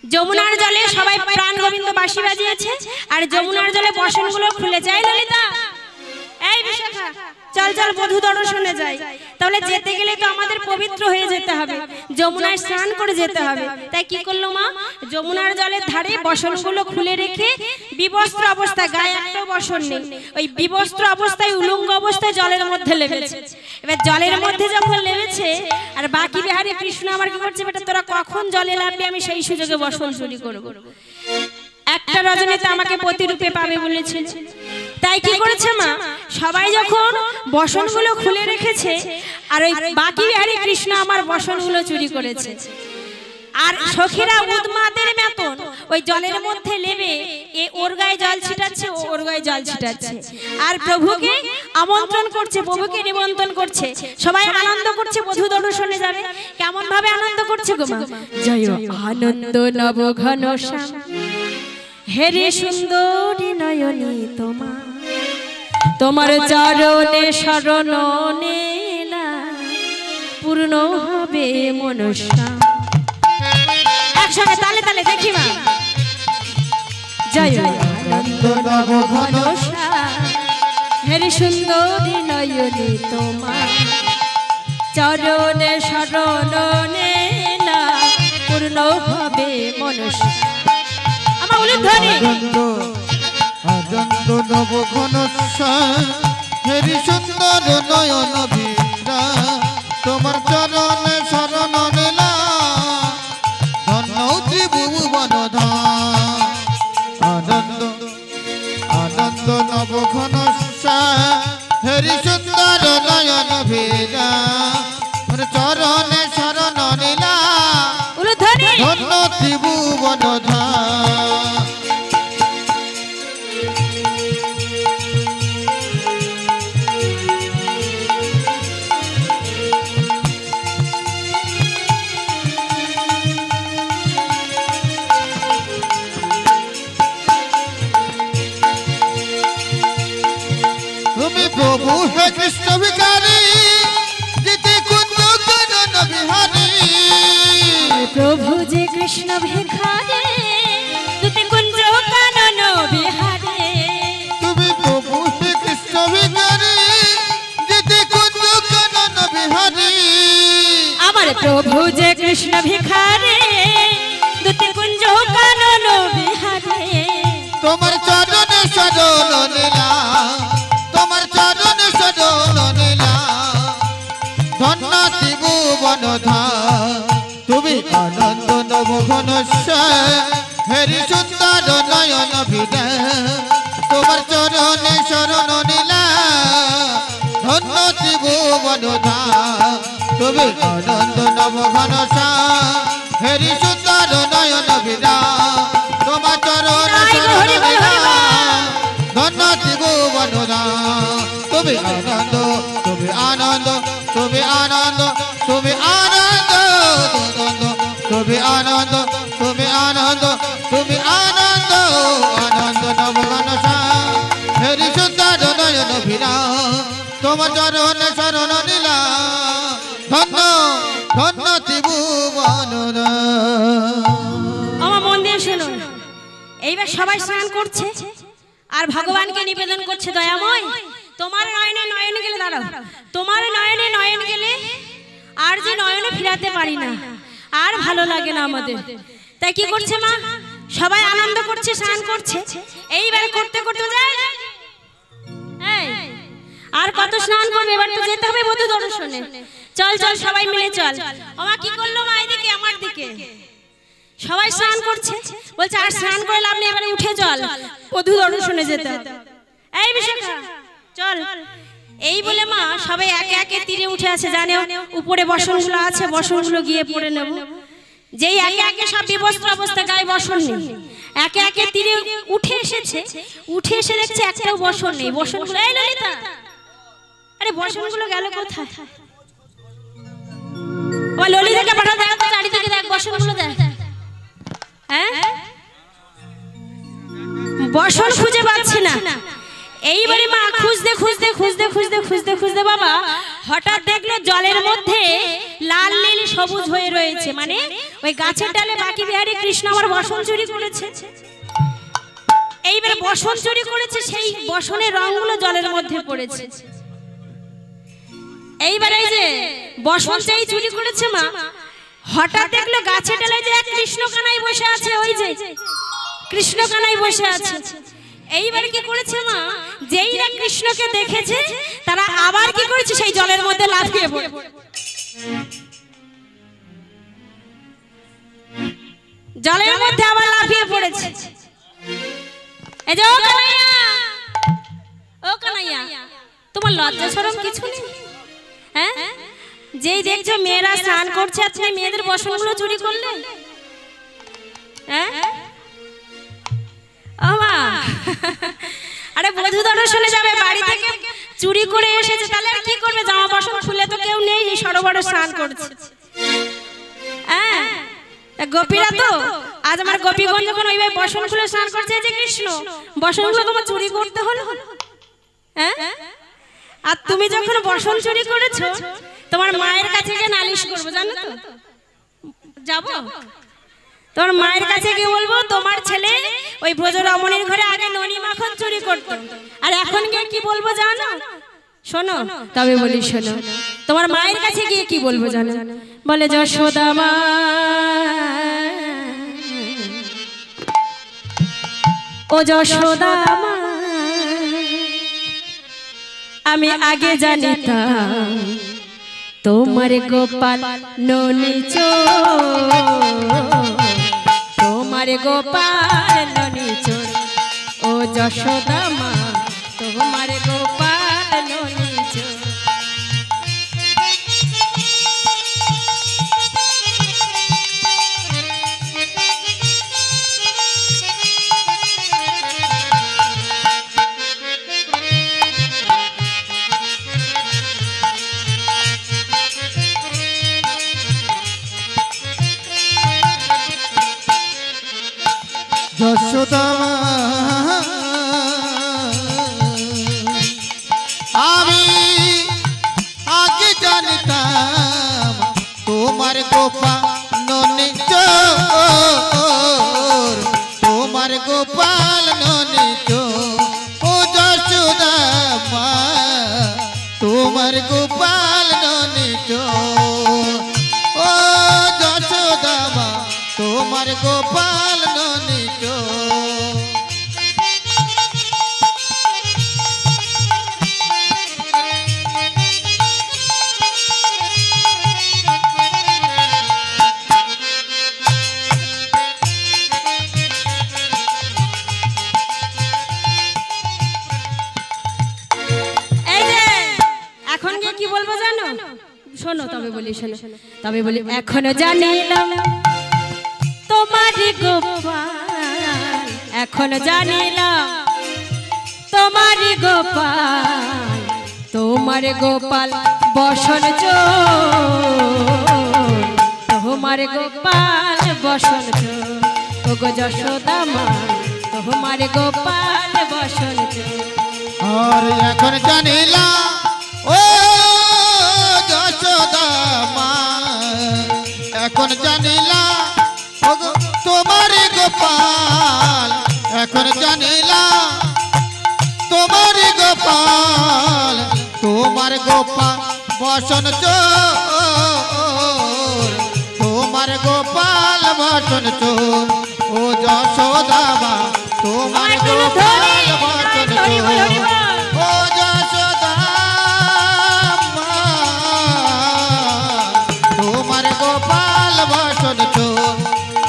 যমুনার জলে সবাই প্রাণ গোবিন্দ বাঁশি বাজিয়েছে, আর যমুনার জলে বসনগুলো খুলে যায়। ললিতা, এই বিশাখা, চল চল বধূ দর্শনে যাই। তাহলে যেতে গেলে তো আমাদের পবিত্র হয়ে যেতে হবে, যমুনায় স্নান করে যেতে হবে। তাই কি করলো মা, যমুনার জলের ধারে বসনগুলো খুলে রেখে বিবস্ত্র অবস্থায়, গায়ে একটা বসন নেই, ওই বিবস্ত্র অবস্থায় উলঙ্গ অবস্থায় জলের মধ্যে লেবেছে। এবার জলের মধ্যে যখন লেবেছে, আর বাকি বিহারী কৃষ্ণ আমার কি করছে, বেটা তোরা কখন জলে নামবি, আমি সেই সুযোগে বসন চুরি করবো। একটা রজনীতে আমাকে প্রতিরূপে পাবে বলেছিল, তাই কি করেছে মা, সবাই যখন বসনগুলো খুলে রেখেছে, আর ওই বাকি বিহারী কৃষ্ণ আমার বসনগুলো চুরি করেছে। আর সখীরা উন্মাদের মতন ওই জলের মধ্যে নেমে ওর গায়ে জল ছিটাচ্ছে, ওর গায়ে জল ছিটাচ্ছে, আর প্রভুকে আমন্ত্রণ করছে, প্রভুকে নিমন্ত্রণ করছে। সবাই আনন্দ করছে, বধূ দর্শনে যাবে। কেমন ভাবে আনন্দ করছে গো মা, জয় আনন্দ নব ঘন শ্যাম, হেরে সুন্দরী নয়নী তোমার, তোমার চরণে শরণ নিলা, পূর্ণ হবে মনস্যা। একসঙ্গে তালে তালে দেখি মা, জয় আনন্দ নব ঘন শ্যাম, হেরে সুন্দরী নয়নী তোমার, চরণে শরণ নিলা, পূর্ণ হবে মনস্যা। আনন্দ নব ঘন শ্যাম, হেরি সুন্দর নয়ন ভিড়া, তোমার চরণে শরণ নিলা, ধন্য ত্রিভুবন ধাম। আনন্দ আনন্দ নব ঘন শ্যাম, হেরি সুন্দর নয়ন ভিড়া, চরণে শরণ নিলা, ধন্য ত্রিভুবন ধাম। প্রভু হে কৃষ্ণ ভিখারি, জিতে কুন্দ করণ বিহারী, প্রভু যে কৃষ্ণ ভিখারি, প্রভু যে কৃষ্ণ ভিখারে দুটি কুঞ্জ কানন বিহারে তোমার চরণে সরল লীলা তোমার চরণে সরল লীলা ধন্য ত্রিভুবন ধাম তুমি আনন্দ নবঘন হেরি সুন্দর নয়ন ভিড়ে তোমার চরণে শরণ নীলা ধন্য ত্রিভুবন ধাম তুমি আনন্দ নবঘন হেরি সুন্দর নয়ন ভিড়া তোমার চরণে শরণ নীলা ধন্য ত্রিভুবন ধাম তুমি আনন্দ তুমি আনন্দ তুমি আনন্দ তুমি আনন্দ তুমি আনন্দ তুমি আনন্দ তুমি আনন্দ আনন্দ নবঘন হেরি সুন্দর নয়ন ভিড়া তোমার চরণ শরণ নীলা ধন্য ধন্য ত্রিভুবন আমার মন দিয়ে শুনুন এইবার সবাই স্নান করছে আর ভগবানকে নিবেদন করছে দয়াময় তোমার নয়নে নয়ন গেলে দাঁড়াও তোমার নয়নে নয়ন গেলে আর যে নয়নে ফিরাতে পারি না আর ভালো লাগে না আমাদের তাই কি করছে মা সবাই আনন্দ করছে স্নান করছে এইবার করতে করতে যায় এই আর কত স্নান করবে এবার তো যেতে হবে বধূ দর্শনে চল চল সবাই মিলে চল ওমা কি করলো মা এদিকে আমার দিকে সবাই স্নান করছে বলছে আর স্নান করে লাভ নেই এবারে উঠে চল বধূ দর্শনে যেতে এই বিশাখা চল এই বলে মা সবাই একে একে তীরে উঠে আছে জানো উপরে বসনগুলো আছে বসনগুলো গিয়ে পড়ে নেব যেই একে একে সব বিবস্ত্র অবস্থা গায়ে বসন নেই একে একে তীরে উঠে এসেছে উঠে এসে দেখছে একটাও বসন নেই বসনগুলো এই ললিতা আরে বসনগুলো গেল কোথায় ও ললিতাকে পাঠা দেখ তো চারিদিকে দেখ বসনগুলো দেখ হ্যাঁ বসন খুঁজে পাচ্ছে না এইবারে মা খুঁজতে খুঁজতে খুঁজতে খুঁজতে খুঁজতে খুঁজতে বাবা হঠাৎ দেখলো জলের মধ্যে লাল নীল সবুজ হয়ে রয়েছে মানে ওই গাছের ডালে বাকি বিহারী কৃষ্ণ আমার বসন চুরি করেছে এইবারে বসন চুরি করেছে সেই বসনের রংগুলো জলের মধ্যে পড়েছে এইবারে এই যে বসন যেই চুরি করেছে মা হঠাৎ দেখলো গাছের ডালে যে এক কৃষ্ণ কানাই বসে আছে ওই যে কৃষ্ণ কানাই বসে আছে এইবার কি করেছে মা যেই না কৃষ্ণকে দেখেছে তারা আবার কি করেছে সেই জলের মধ্যে লাফিয়ে পড়ে জলের মধ্যে আবার লাফিয়ে পড়েছে এই যে ও কানাইয়া তোমার লজ্জা শরম কিছু নেই হ্যাঁ যেই দেখছো মেয়েরা স্নান করছে আপনি মেয়েদের বসনগুলো চুরি করলে হ্যাঁ আরে বধূ দর্শনে যাবে বাড়ি থেকে চুরি করে এসেছে তাহলে আর কি করবে জামা বসন খুলে তো কেউ নেই সরোবরে স্নান করছে হ্যাঁ গোপীরা তো আজ আমার গোপীগণ যখন ওইভাবে বসন খুলে স্নান করছে যে কৃষ্ণ বসনগুলো তোমার চুরি করতে হলো হ্যাঁ আর তুমি যখন বসন চুরি করেছো তোমার মায়ের কাছে গিয়ে নালিশ করবো জানো তো যাবো তোমার মায়ের কাছে গিয়ে বলবো তোমার ছেলে ওই ব্রজ রমণীর ঘরে আগে ননি মাখন চুরি করত আর এখন গিয়ে কি বলবো জানো শোনো তবে বলি শোনো তোমার মায়ের কাছে গিয়ে কি বলবো জানো বলে যশোদা মা ও যশোদা মা আমি আগে জানিতাম তোমার গোপাল ননি চোর তোমার গোপাল ননি চোর ও যশোদা মা তোমার গোপাল ননি চোর যশোদা আমি আগে জানতাম তোমার গোপাল ননি চোর তোমার গোপাল ননি চোর ও যশোদা মা তোমার গোপাল ননি চোর ও তোমার গোপাল ননিচ শোনো তবে বলি শোনো তবে বলি এখনো জানিলাম তোমার গোপাল এখনো জানিলাম তোমার গোপাল তোমার গোপাল বসন চোর তোমার গোপাল বসন চোর ওগো যশোদা মা তোমার গোপাল বসন চোর আর এখন জানিলাম ও যশোদা মা এখন জানিলাম ওগো তোমার গোপাল এখন জানিলাম তোমার গোপাল তোমার গোপাল বসন চোর তোমার গোপাল বসন চোর ও যশোদা মা তোমার গোপাল বসন চোর ও যশোদা মা তোমার গোপাল বসন চোর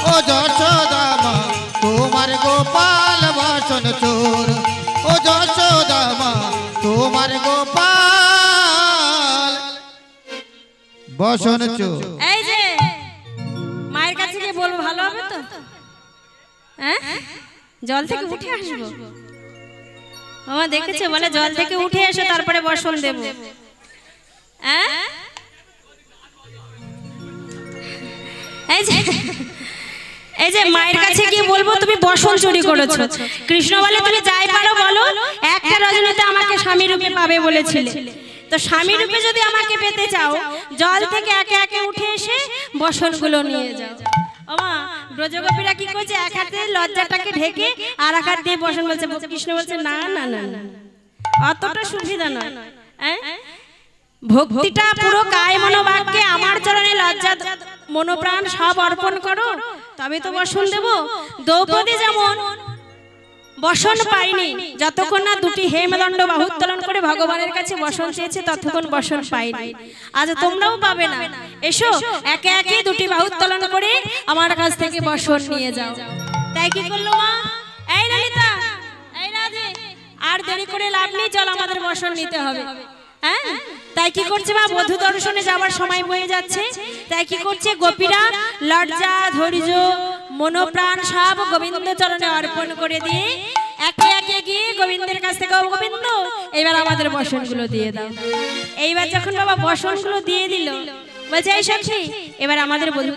ও যশোদা মা তোমার গোপাল বসন চোর ও যশোদা মা তোমার গোপাল বসন চোর। এই যে মায়ের কাছে গিয়ে বলবো ভালো হবে তো হ্যাঁ জল থেকে উঠে আসবো আমার দেখেছে বলে জল থেকে উঠে এসে তারপরে বসন দেব হ্যাঁ এই যে মায়ের কাছে গিয়ে বলবো তুমি বসন চুরি করেছো কৃষ্ণ বলে তুমি যাই পারো বলো একটা রজনীতে আমাকে স্বামী রূপে পাবে বলেছিলে তো স্বামী রূপে যদি আমাকে পেতে চাও জল থেকে একে একে উঠে এসে বসনগুলো নিয়ে যাও ওমা ব্রজগোপীরা কি করছে এক হাতে লজ্জাটাকে ঢেকে আর এক হাত দিয়ে বসন বলছে কৃষ্ণ বলছে না না না না অতটা সুবিধা নয় হ্যাঁ ভক্তিটা পুরো কায় মনোবাক্যে আমার চরণে লজ্জা মনোপ্রাণ সব অর্পণ করো তবে তো বসন দেব দ্রৌপদী যেমন বসন পাইনি যতক্ষণ না দুটি হেমদণ্ড বাহু উত্তোলন করে ভগবানের কাছে বসন চেয়েছে ততক্ষণ বসন পাইনি আজ তোমরাও পাবে না এসো একে একে দুটি বাহু উত্তোলন করে আমার কাছ থেকে বসন নিয়ে যাও তাই কি করলো মা এই ললিতা এই রাধে আর দেরি করে লাভ নেই চল আমাদের বসন নিতে হবে হ্যাঁ তাই কি করছে মা বধূ দর্শনে যাওয়ার সময় বয়ে যাচ্ছে তাই কি করছে গোপীরা লজ্জা ধৈর্য মনোপ্রাণ সব গোবিন্দ চরণে অর্পণ করে দিয়ে একে একে গিয়ে গোবিন্দের কাছ থেকে গোবিন্দ এবার আমাদের বসনগুলো দিয়ে দাও এইবার যখন বাবা বসনগুলো দিয়ে দিল বলছে এই সখী এবার আমাদের বধূ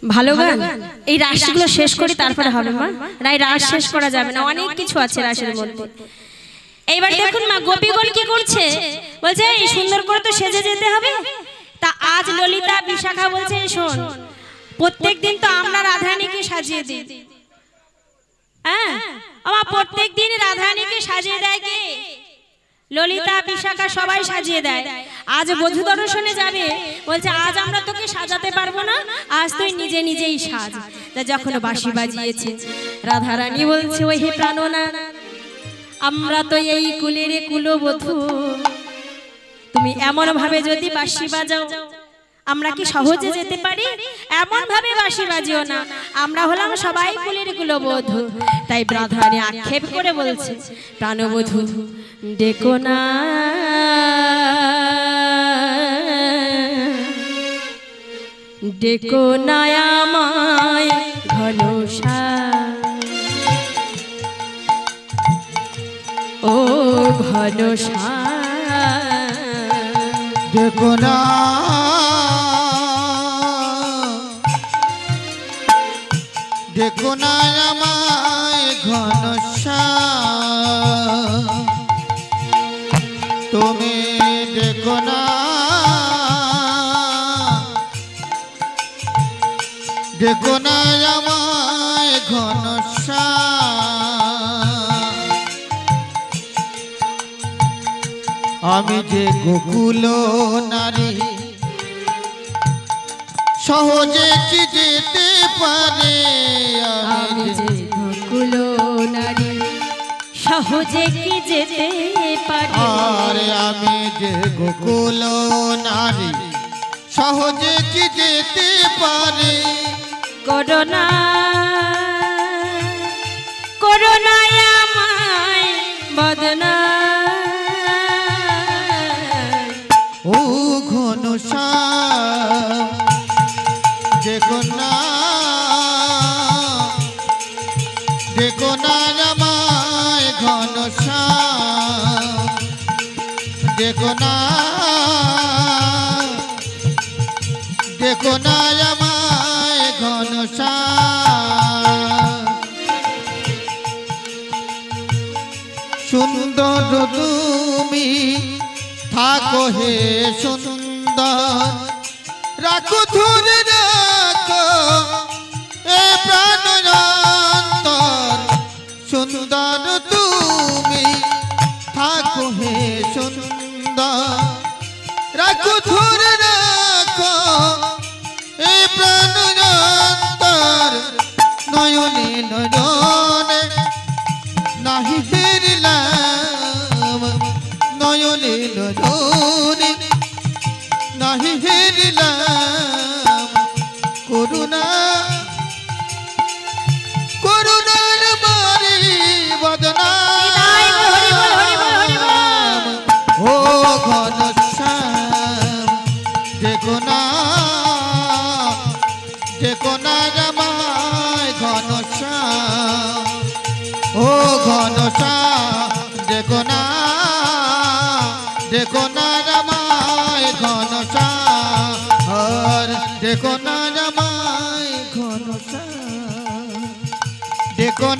ভালো গান এই রাসগুলো শেষ করি তারপরে হবে মা রাই রাস শেষ করা যাবে না অনেক কিছু আছে রাসের মধ্যে এইবার দেখুন মা গোপীগণ কি করছে বলছে এই সুন্দর করে তো সেজে যেতে হবে তা আজ ললিতা বিশাখা বলছে শোন প্রত্যেকদিন তো আমরা রাধারানীকে সাজিয়ে দিই হ্যাঁ আমার প্রত্যেকদিন রাধারানীকে সাজিয়ে দেয় কে ললিতা বিশাখা সবাই সাজিয়ে দেয় আজ বধূ দর্শনে যাবে বলছে আজ আমরা তোকে সাজাতে পারবো না আজ তুই নিজে নিজেই সাজ তা যখন বাঁশি বাজিয়েছে রাধারানী বলছে ওই হে প্রাণনা আমরা তো এই কুলের কুলবধূ তুমি এমন ভাবে যদি বাঁশি বাজাও আমরা কি সহজে যেতে পারি এমন ভাবে বাঁশি বাজিও না আমরা হলাম সবাই কুলের কুলবধূ তাই রাধারানী আক্ষেপ করে বলছে প্রাণবধূ ডেকো না ডেকো না আমায় ঘনশা ও ঘনশা ডেকো না ডেকো না আমায় ঘনশা তুমি ডেকো না ডেকো না আমায় ঘনশা আমি যে গোকুল নারী সহজে কি যেতে পারে আমি যে গোকুল নারী সহজে কি যেতে পারি আরে আমি যে গোকুল নারী সহজে কি যেতে পারে করোনা করোনায় আমায় বদনা ও ঘন দেখো না দেখো না আমায় ঘন দেখো না দেখো না আমায় ঘন সুন্দর তুমি থাকো হে সুন্দর রাখো ধরে রাখো এ প্রাণ অন্তর সুন্দর তুমি থাকো হে সুন্দর রাখো ধরে রাখো এ প্রাণ অন্তর নয়নে নয়নে নাহি ফিরলাম নয়নে নয়নে নাহি ফিরলাম করুণা করুণার বাড়ি বদনা ও ঘনশ্যাম দেখো না আমায় ঘনশ্যাম ও ঘনশ্যাম দেখো না আমায় ঘনশ্যাম দেখো না আমায় ঘনশ্যাম দেখো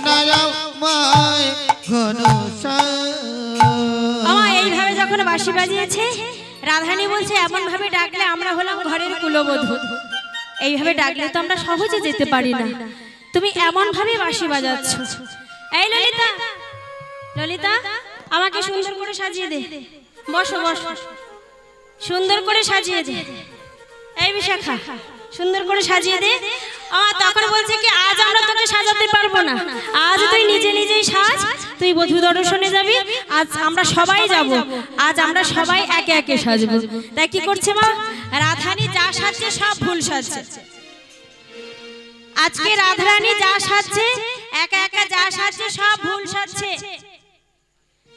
না আমায় ঘনশ্যাম আমার এইভাবে যখন বাঁশি বাজিয়েছে রাধারানী বলছে এমন ভাবে ডাকলে আমরা হলাম ঘরের কুলবধূ এইভাবে ডাকলে তো আমরা সহজে যেতে পারি না তুমি এমন ভাবে বাঁশি বাজাচ্ছ এই ললিতা ললিতা আমাকে সুন্দর করে সাজিয়ে দে বসো বসো সুন্দর করে সাজিয়ে দে এই বিশাখা সুন্দর করে সাজিয়ে দে তখন বলছে কি আজ আমরা তোকে সাজাতে পারবো না আজ তুই নিজে নিজেই সাজ তুই বধূ দর্শনে যাবি আজ আমরা সবাই যাব আজ আমরা সবাই একে একে সাজবো তাই কি করছে মা রাধারানী যা সাজছে সব ভুল সাজছে আজকে রাধারানী যা সাজছে একা একা যা সাজছে সব ভুল সাজছে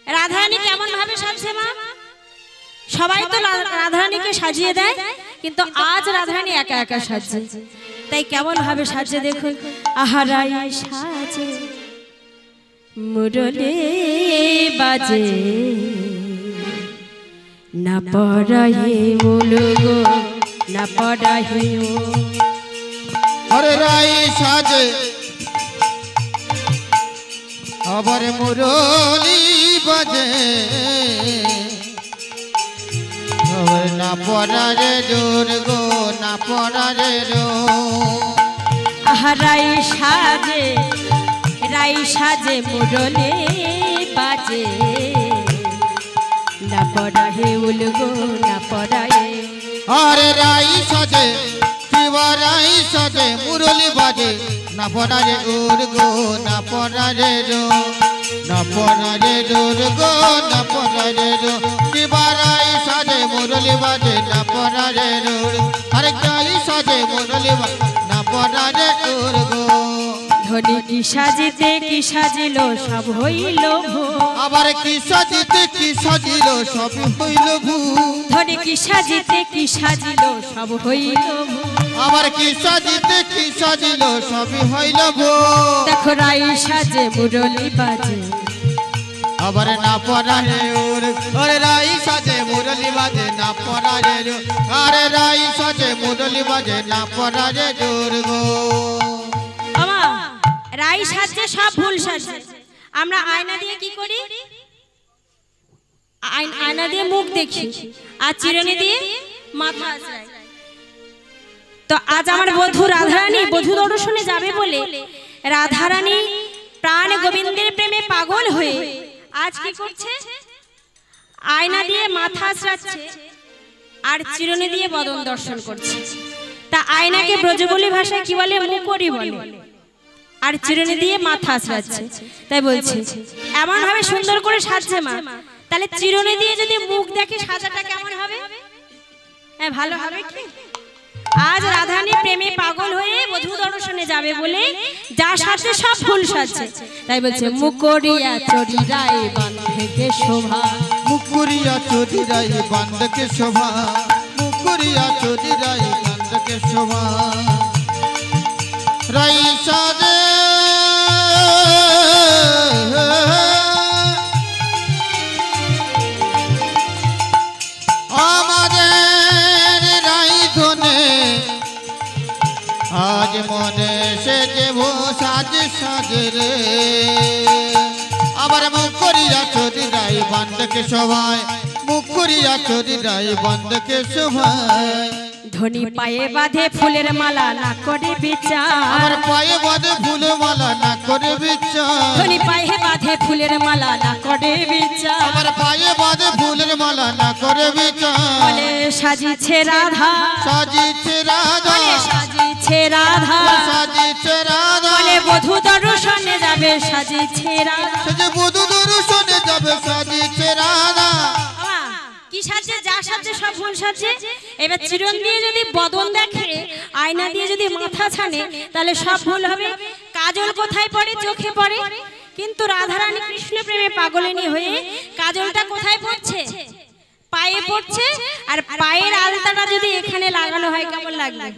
রাধারানী কেমন ভাবে সাজছে মা সবাই তো রাধারানীকে সাজিয়ে দেয় কিন্তু আজ রাধারানী একা একা সাজছে তাই কেমন ভাবে সাজছে দেখুন আহারাই সাজে মুরলি বাজে না পড়াই মুলগো না পড়াই আরে রাই সাজে আবার মুরলি বাজে আবার না পড়ারে জোর গো না পড়ারে রো আহারাই সাজে মুরলি বাজে না পড়াহে উলগো না পড়ায়ে আরে রাই সাজে শিবরাই সাজে মুরলি বাজে না পড়ারে ওর গো না পড়ারে রো না পড়ারে জোর গো না পড়ারে রো শিবরাই সাজে মুরলি বাজে না পড়ারে রো আরে রাই সাজে মুরলি বাজে না পড়ারে ওর গো ধনী কি সাজিতে কি সাজিল সব হইল আবার কি সাজিতে কি সাজিল সব হইল ভূ ধনী কি সাজিতে কি সাজিল সব হইল আবার কি সাজিতে কি সাজিল সব হইল ভূ দেখো রাই সাজে মুরলি বাজে আবার না পড়ারে ওর আরে রাই সাজে মুরলি বাজে না পড়ারে রো আরে রাই সাজে মুরলি বাজে না পড়ারে জোর গো আমা রাই সাজে সব ভুল সাজে আমরা আয়না দিয়ে কি করি আয়না দিয়ে মুখ দেখি আর চিরুনি দিয়ে মাথা আঁচড়াই তো আজ আমার বধূ রাধারানী বধূ দর্শনে যাবে বলে রাধারানী প্রাণ গোবিন্দের প্রেমে পাগল হয়ে আজ কি করছে আয়না দিয়ে মাথা আঁচড়াচ্ছে আর চিরুনি দিয়ে বদন দর্শন করছে। তা আয়নাকে ব্রজবুলি ভাষায় কি বলে? মুখরি বলে। আর চিরুনি দিয়ে মাথা আঁচড়াচ্ছে। তাই বলছি এমন ভাবে সুন্দর করে সাজছে মা, তাহলে চিরুনি দিয়ে যদি মুখ দেখে সাজাটা কেমন হবে? হ্যাঁ, ভালো হবে কি? আজ রাধারানী প্রেমে পাগল হয়ে বধূ দর্শনে যাবে বলে যা সাজছে সব ফুল সাজছে। তাই বলছে মুকরিয়া চড়িরাই বান্ধকে শোভা, মুকুরিয়া চোদিরাই বান্ধকে শোভা, মুকুরিয়া চোদিরাই বান্ধকে শোভা। রাই সাজে আমাদের রাই ধনে, আজ মনে সেজে সাজ সাজে রে। আবার মুকুরিয়া চোদিরাই বান্ধকে শোভায়, মুকুরিয়া চোদিরাই বান্ধকে শোভায়। ধনী পায়ে বাঁধে ফুলের মালা না করে বিচার, আমার পায়ে বাঁধে ফুলের মালা না করে বিচার, ধনী পায়ে বাঁধে ফুলের মালা না করে বিচার, আমার পায়ে বাঁধে ফুলের মালা না করে বিচার। বলে সাজিছে রাধা, সাজিছে রাধা, বলে সাজিছে রাধা, সাজিছে রাধা, বলে বধূ দর্শনে যাবে সাজিছে রাধা। সে যে বধূ দর্শনে যাবে সাজিছে রাধা। কি সাজছে? যা সাজছে সব ফুল সাজছে। এবার চিরুনি দিয়ে যদি বদন দেখে, আয়না দিয়ে যদি মাথা ছানে, তাহলে সব ভুল হবে। কাজল কোথায় পড়ে? চোখে পড়ে। কিন্তু রাধারানী কৃষ্ণ প্রেমে পাগলিনী হয়ে কাজলটা কোথায় পড়ছে? পায়ে পড়ছে। আর পায়ের আলতাটা যদি এখানে লাগানো হয় কেমন লাগবে?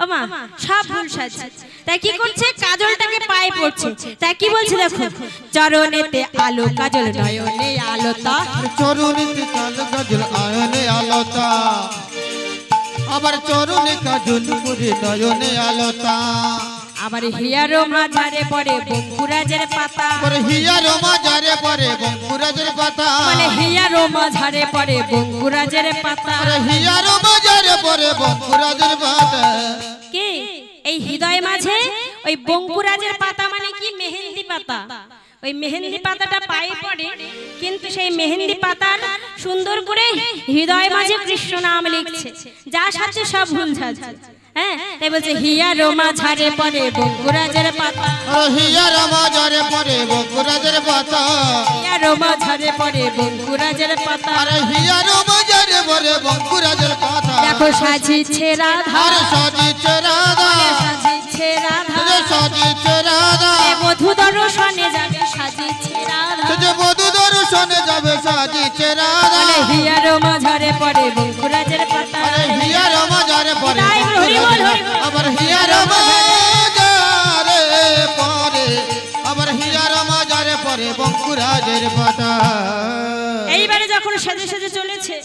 ও মা, সব ভুল সাজছে। তাই কি করছে? কাজলটাকে পায়ে পড়ছে। তাই কি বলছে দেখো, চরণেতে আলো কাজল নয়নে আলোতা, চরণেতে কালো কাজল আয়নে আলতা, আবার চরণে কাজল করে নয়নে আলতা। আবার হিয়ারো মাঝারে পড়ে বঙ্কুরাজের পাতা, পরে হিয়ারো মাঝারে পরে বঙ্কুরাজের পাতা, মানে হিয়ারো মাঝারে পড়ে বঙ্কুরাজের পাতা। পরে হিয়ারো মাঝারে পরে বঙ্কুরাজের পাতা। কি এই হৃদয় মাঝে ওই বঙ্কুরাজের পাতা মানে কি? মেহেন্দি পাতা। ওই মেহেন্দি পাতাটা পায়ে পড়ে, কিন্তু সেই মেহেন্দি পাতার সুন্দর করে হৃদয় মাঝে কৃষ্ণ নাম লিখছে। যা সাজছে সব ভুল সাজছে। হ্যাঁ, তাই বলছে হিয়ারো মাঝারে পড়ে বঙ্কুরাজের পাতা, হিয়ারো মাঝারে পরে বঙ্কুরাজের পাতা, হিয়ারো মাঝারে পড়ে বঙ্কুরাজের পাতা। আরে হিয়ারো মাঝারে পরে বঙ্কুরাজের পাতা। দেখো সাজিছে রাধা, আরে সাজিছে রাধা, সাজিছে রাধা, সাজিছে রাধা, বধূ দর্শনে যাবে সাজিছে রাধা, সে যে বধূ দর্শনে যাবে সাজিছে রাধা। বলে হিয়ারো মাঝারে পড়ে বঙ্কুরাজের পাতা। আরে হিয়ারো মাঝারে পরে তাই হরি বল, হরি বল। আবার হিয়ারো মাঝারে পরে, আবার হিয়ারো মাঝারে পরে বঙ্কুরাজের পাতা। এইবারে যখন সেজে সেজে চলেছে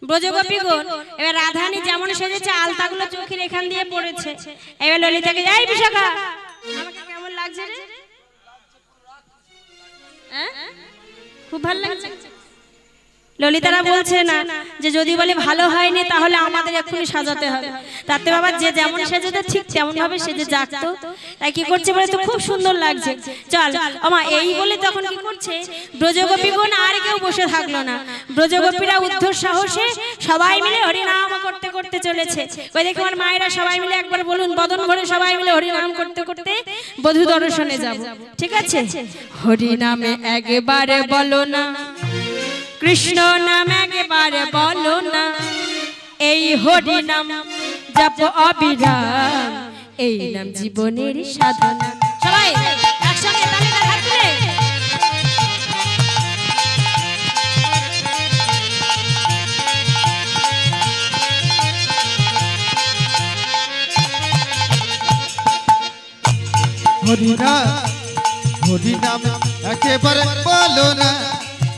ব্রজগোপীগণ, এবার রাধারানী যেমন সেজেছে আলতাগুলো চোখের এখান দিয়ে পড়েছে। এবার ললিতাকে, এই বিশাখা আমাকে কেমন লাগছে রে? খুব ভালো লাগছে। ললিতারা বলছে না যে যদি বলে ভালো হয়নি তাহলে আমাদের এক্ষুনি সাজাতে হবে। তাতে বাবা যে যেমন সেজেছে ঠিক তেমন ভাবে সেজে যাকতো। তাই কি করছে বলে তো খুব সুন্দর লাগছে। চল আমা, এই বলে তখন কি করছে ব্রজগোপীগণ আর কেউ বসে থাকলো না। ব্রজগোপীরা উদ্ধর সাহসে সবাই মিলে হরিনাম করতে করতে চলেছে। ওই দেখো আমার মায়েরা সবাই মিলে একবার বলুন, বদন ভরে সবাই মিলে হরিনাম করতে করতে বধূ দর্শনে যাব। ঠিক আছে? হরিনামে একবারে বলো না, কৃষ্ণ নাম একবারে বলো না, এই হরি নাম জপ অবিরাম, এই নাম জীবনের সাধনা। সবাই একসঙ্গে তালিকা থাকলে হরিনাম, হরিনাম একেবারে বলো না,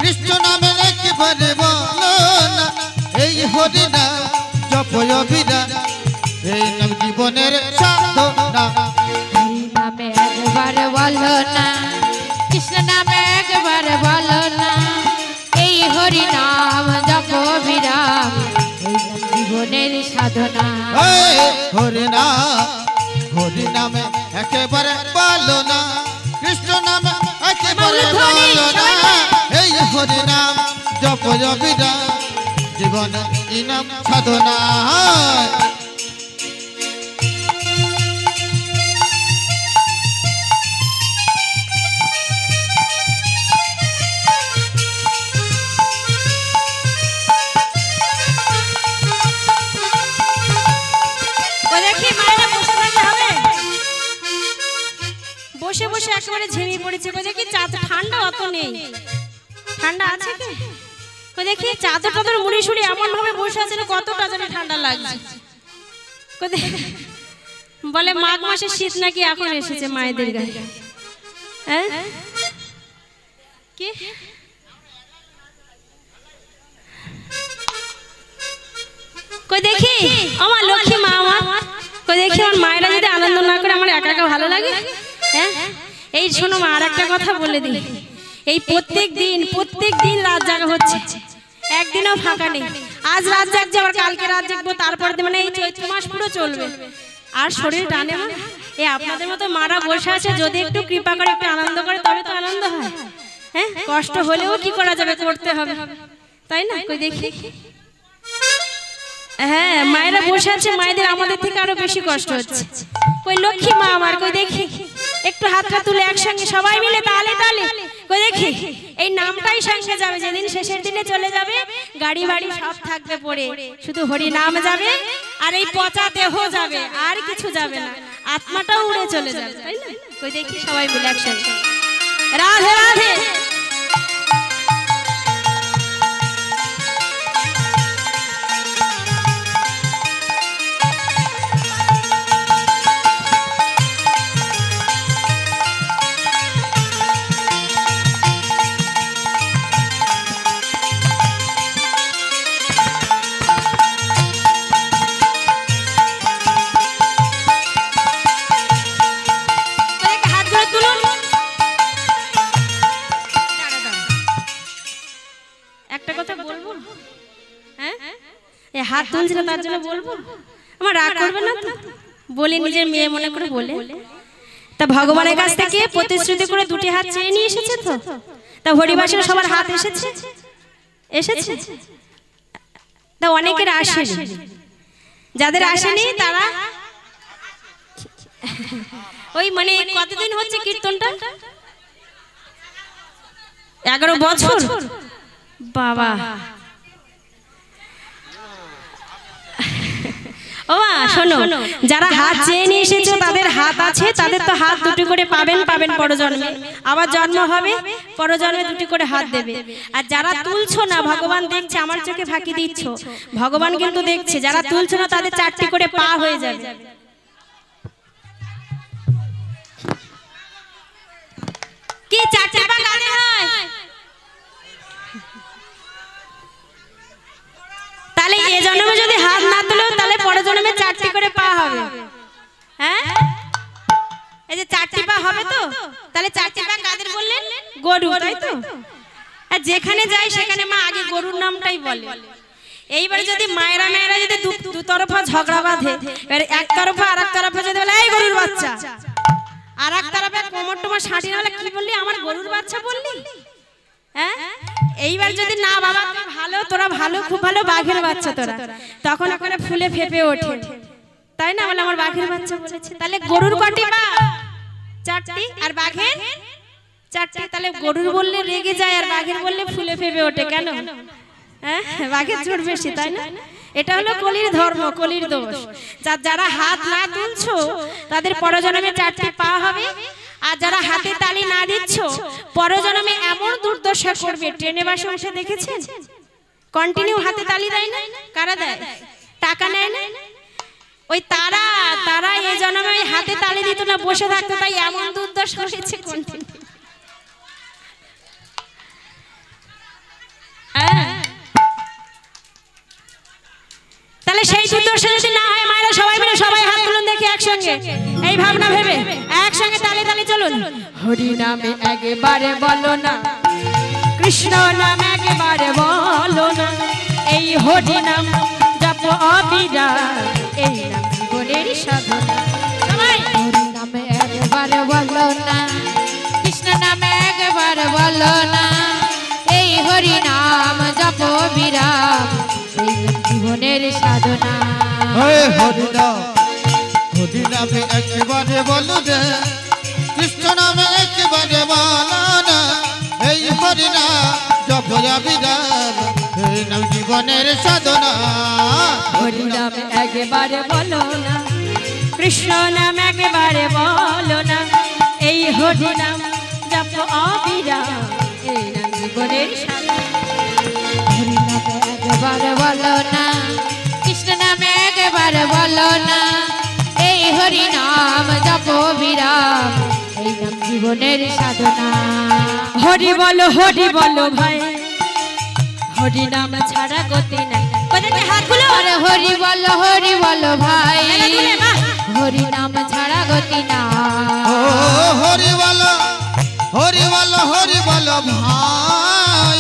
কৃষ্ণ নামে একেবারে বলো না, এই হরিনাম জপ অবিরাম, এই নাম জীবনের সাধনা। হরি নামে একবার বলো না, কৃষ্ণ নামে একবার বলো না, এই হরি নাম জপ বিরাম, এই নাম জীবনের সাধনা। এই হরিনাম, হরিনামে একেবারে বলো না, কৃষ্ণ নামে একেবারে বলো না, এই হরিনাম জপ বিরা জীবন ইনাম সাধনা বসে বসে একেবারে ঝিমিয়ে পড়েছে। দেখি ঠান্ডা অত নেই, ঠান্ডা আছে কি? দেখি চাদর টাদর মুড়ি সুড়ি এমন ভাবে বসে আছে কতটা যেন ঠান্ডা লাগছে। বলে মাঘ মাসের শীত নাকি এখন এসেছে মায়েদের গায়ে। হ্যাঁ কি দেখি আমার লক্ষ্মী মা, আমার দেখি আমার মায়েরা যদি আনন্দ না করে আমার একা একা ভালো লাগে। হ্যাঁ এই শোনো মা, আর একটা কথা বলে দিই, এই প্রত্যেক দিন রাত জাগা হচ্ছে, একদিনও ফাঁকা নেই। আজ রাত জাগছে, আবার কালকে রাত জাগবো, তারপর মানে এই চৈত্র মাস পুরো চলবে। আর শরীর টানে না, এই আপনাদের মতো মারা বসে আছে, যদি একটু কৃপা করে একটু আনন্দ করে তবে তো আনন্দ হয়। হ্যাঁ কষ্ট হলেও কি করা যাবে, করতে হবে, তাই না? কই দেখি, হ্যাঁ মায়েরা বসে আছে, মায়েদের আমাদের থেকে আরো বেশি কষ্ট হচ্ছে। কই লক্ষ্মী মা আমার, কই দেখি একটু হাতটা তুলে একসঙ্গে সবাই মিলে তালে তালে কই দেখি। এই নামটাই সঙ্গে যাবে, যেদিন শেষের দিনে চলে যাবে গাড়ি বাড়ি সব থাকবে পড়ে, শুধু হরি নাম যাবে আর এই পচা দেহ যাবে, আর কিছু যাবে না, আত্মাটাও উড়ে চলে যাবে, তাই না? কই দেখি সবাই মিলে একসঙ্গে রাধে রাধে। হাত তুলছিল তার জন্য বলবো, আমার রাগ করবে না তো? বলে নিজের মেয়ে মনে করে বলে, তা ভগবানের কাছ থেকে প্রতিশ্রুতি করে দুটি হাত চেয়ে নিয়ে এসেছে তো, তা হরিবাসীর সবার হাত এসেছে এসেছে, তা অনেকের আসেনি, যাদের আসেনি তারা ওই মানে কতদিন হচ্ছে কীর্তনটা? 11 বছর। বাবা ও শোনো, যারা হাত চেয়ে নিয়ে এসেছো তাদের হাত আছে, তাদের তো হাত দুটি করে পাবেন পরজন্মে, আবার জন্ম হবে পরজন্মে দুটি করে হাত দেবে। আর যারা তুলছো না, ভগবান দেখছে, আমার চোখে ফাঁকি দিচ্ছ, ভগবান কিন্তু দেখছে, যারা তুলছো না তাদের 4টি করে পা হয়ে যাবে। কি 4টি পা কাদের হয়? তাহলে এ জন্মে যদি হাত না তুলো তাহলে পরের জন্মে 4টি করে পা হবে। হ্যাঁ এই যে 4টি পা হবে তো, তাহলে 4টি পা কাদের বললেন? গরু, তাই তো? আর যেখানে যাই সেখানে মা আগে গরুর নামটাই বলে। এইবার যদি মায়েরা যদি দু তরফা ঝগড়া বাঁধে, এক তরফা আর এক তরফা যদি বলে এই গরুর বাচ্চা, আর এক তরফে কোমর টোমর সাঁটি না বলে কি বললি, আমার গরুর বাচ্চা বললি? হ্যাঁ এইবার যদি না বাবা ভালো, তোরা ভালো, খুব ভালো, বাঘের বাচ্চা তোরা, তখন ওখানে ফুলে ফেপে ওঠে, তাই না? বলে আমার বাঘের বাচ্চা বলেছে। তাহলে গরুর কটি পা? 4টি, আর বাঘের 4টি। তাহলে গরুর বললে রেগে যায় আর বাঘের বললে ফুলে ফেপে ওঠে কেন? হ্যাঁ বাঘের জোর বেশি, তাই না? এটা হলো কলির ধর্ম, কলির দোষ। যারা হাত না তুলছো তাদের পরজন্মে 4টি পা হবে, আর যারা হাতে তালি না দিচ্ছ পরজন্মে এমন দুর্দশা করবে। ট্রেনে বাসে উঠে দেখেছেন কন্টিনিউ হাতে তালি দেয় না? কারা দেয়? টাকা নেয় না? ওই তারা এই জন্মে হাতে তালি দিত না, বসে থাকতো, তাই এমন দুর্দশা হয়েছে কন্টিনিউ। তাহলে সেই দুর্দশা যদি না হয়, মায়েরা সবাই মিলে সবাই হাত তুলুন দেখি একসঙ্গে, এই ভাবনা ভেবে একসঙ্গে তালে তালে চলুন। হরি নামে একবারে বলো না, কৃষ্ণ নাম একবারে বলো না, এই হরি নাম জপ অবিরাম, এই নাম জীবনের সাধনা। হরি নামে একবারে বলো না, কৃষ্ণ নামে একবারে বলো না, এই হরি নাম অবিরাম এই নাম জীবনের সাধনা হরিনাম হরিনামে একবারে বলো রে কৃষ্ণ নামে একবারে বলো না এই হরিনাম জপ অবিরাম এই নাম জীবনের সাধনা হরিনাম একবারে বলো না কৃষ্ণ নাম একবারে বলো না এই হরিনাম জপ অবিরাম এই নাম জীবনের সাধনা হরিনামে একবার বলো না কৃষ্ণ নামে একবার বলো না এই হরি নাম জপ বিরাম এই নাম জীবনের সাধনা হরি বলো ভাই হরি নাম ছাড়া গতি নাই কোথায় হাতগুলো আরে হরি বলো ভাই হরি নাম ছাড়া গতি না ও হরি বলো ভাই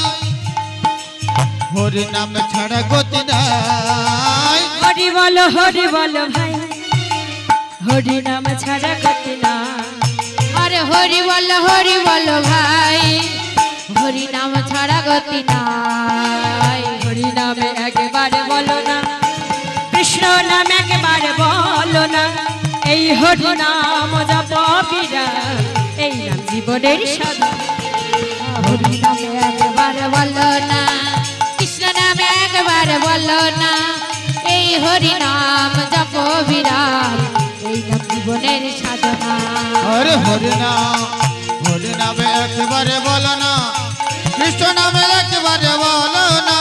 হরি নাম ছাড়া গতি নাই হরি বলো ভাই হরি নাম ছাড়া গতি নাই আরে হরি বলো ভাই হরি নাম ছাড়া গতি নাই হরি নামে একবারে বলো না কৃষ্ণ নাম একবারে বলো না এই হরি নাম জপ বিরাম এই নাম জীবনের সাধনা হরি নামে একবার বলো না কৃষ্ণ নামে একবার বলো না এই হরি নাম জপ বিরাম এই নাম জীবনের সাধনা আরে হরি নামে একবারে বলো না কৃষ্ণ নামে একবারে বলো না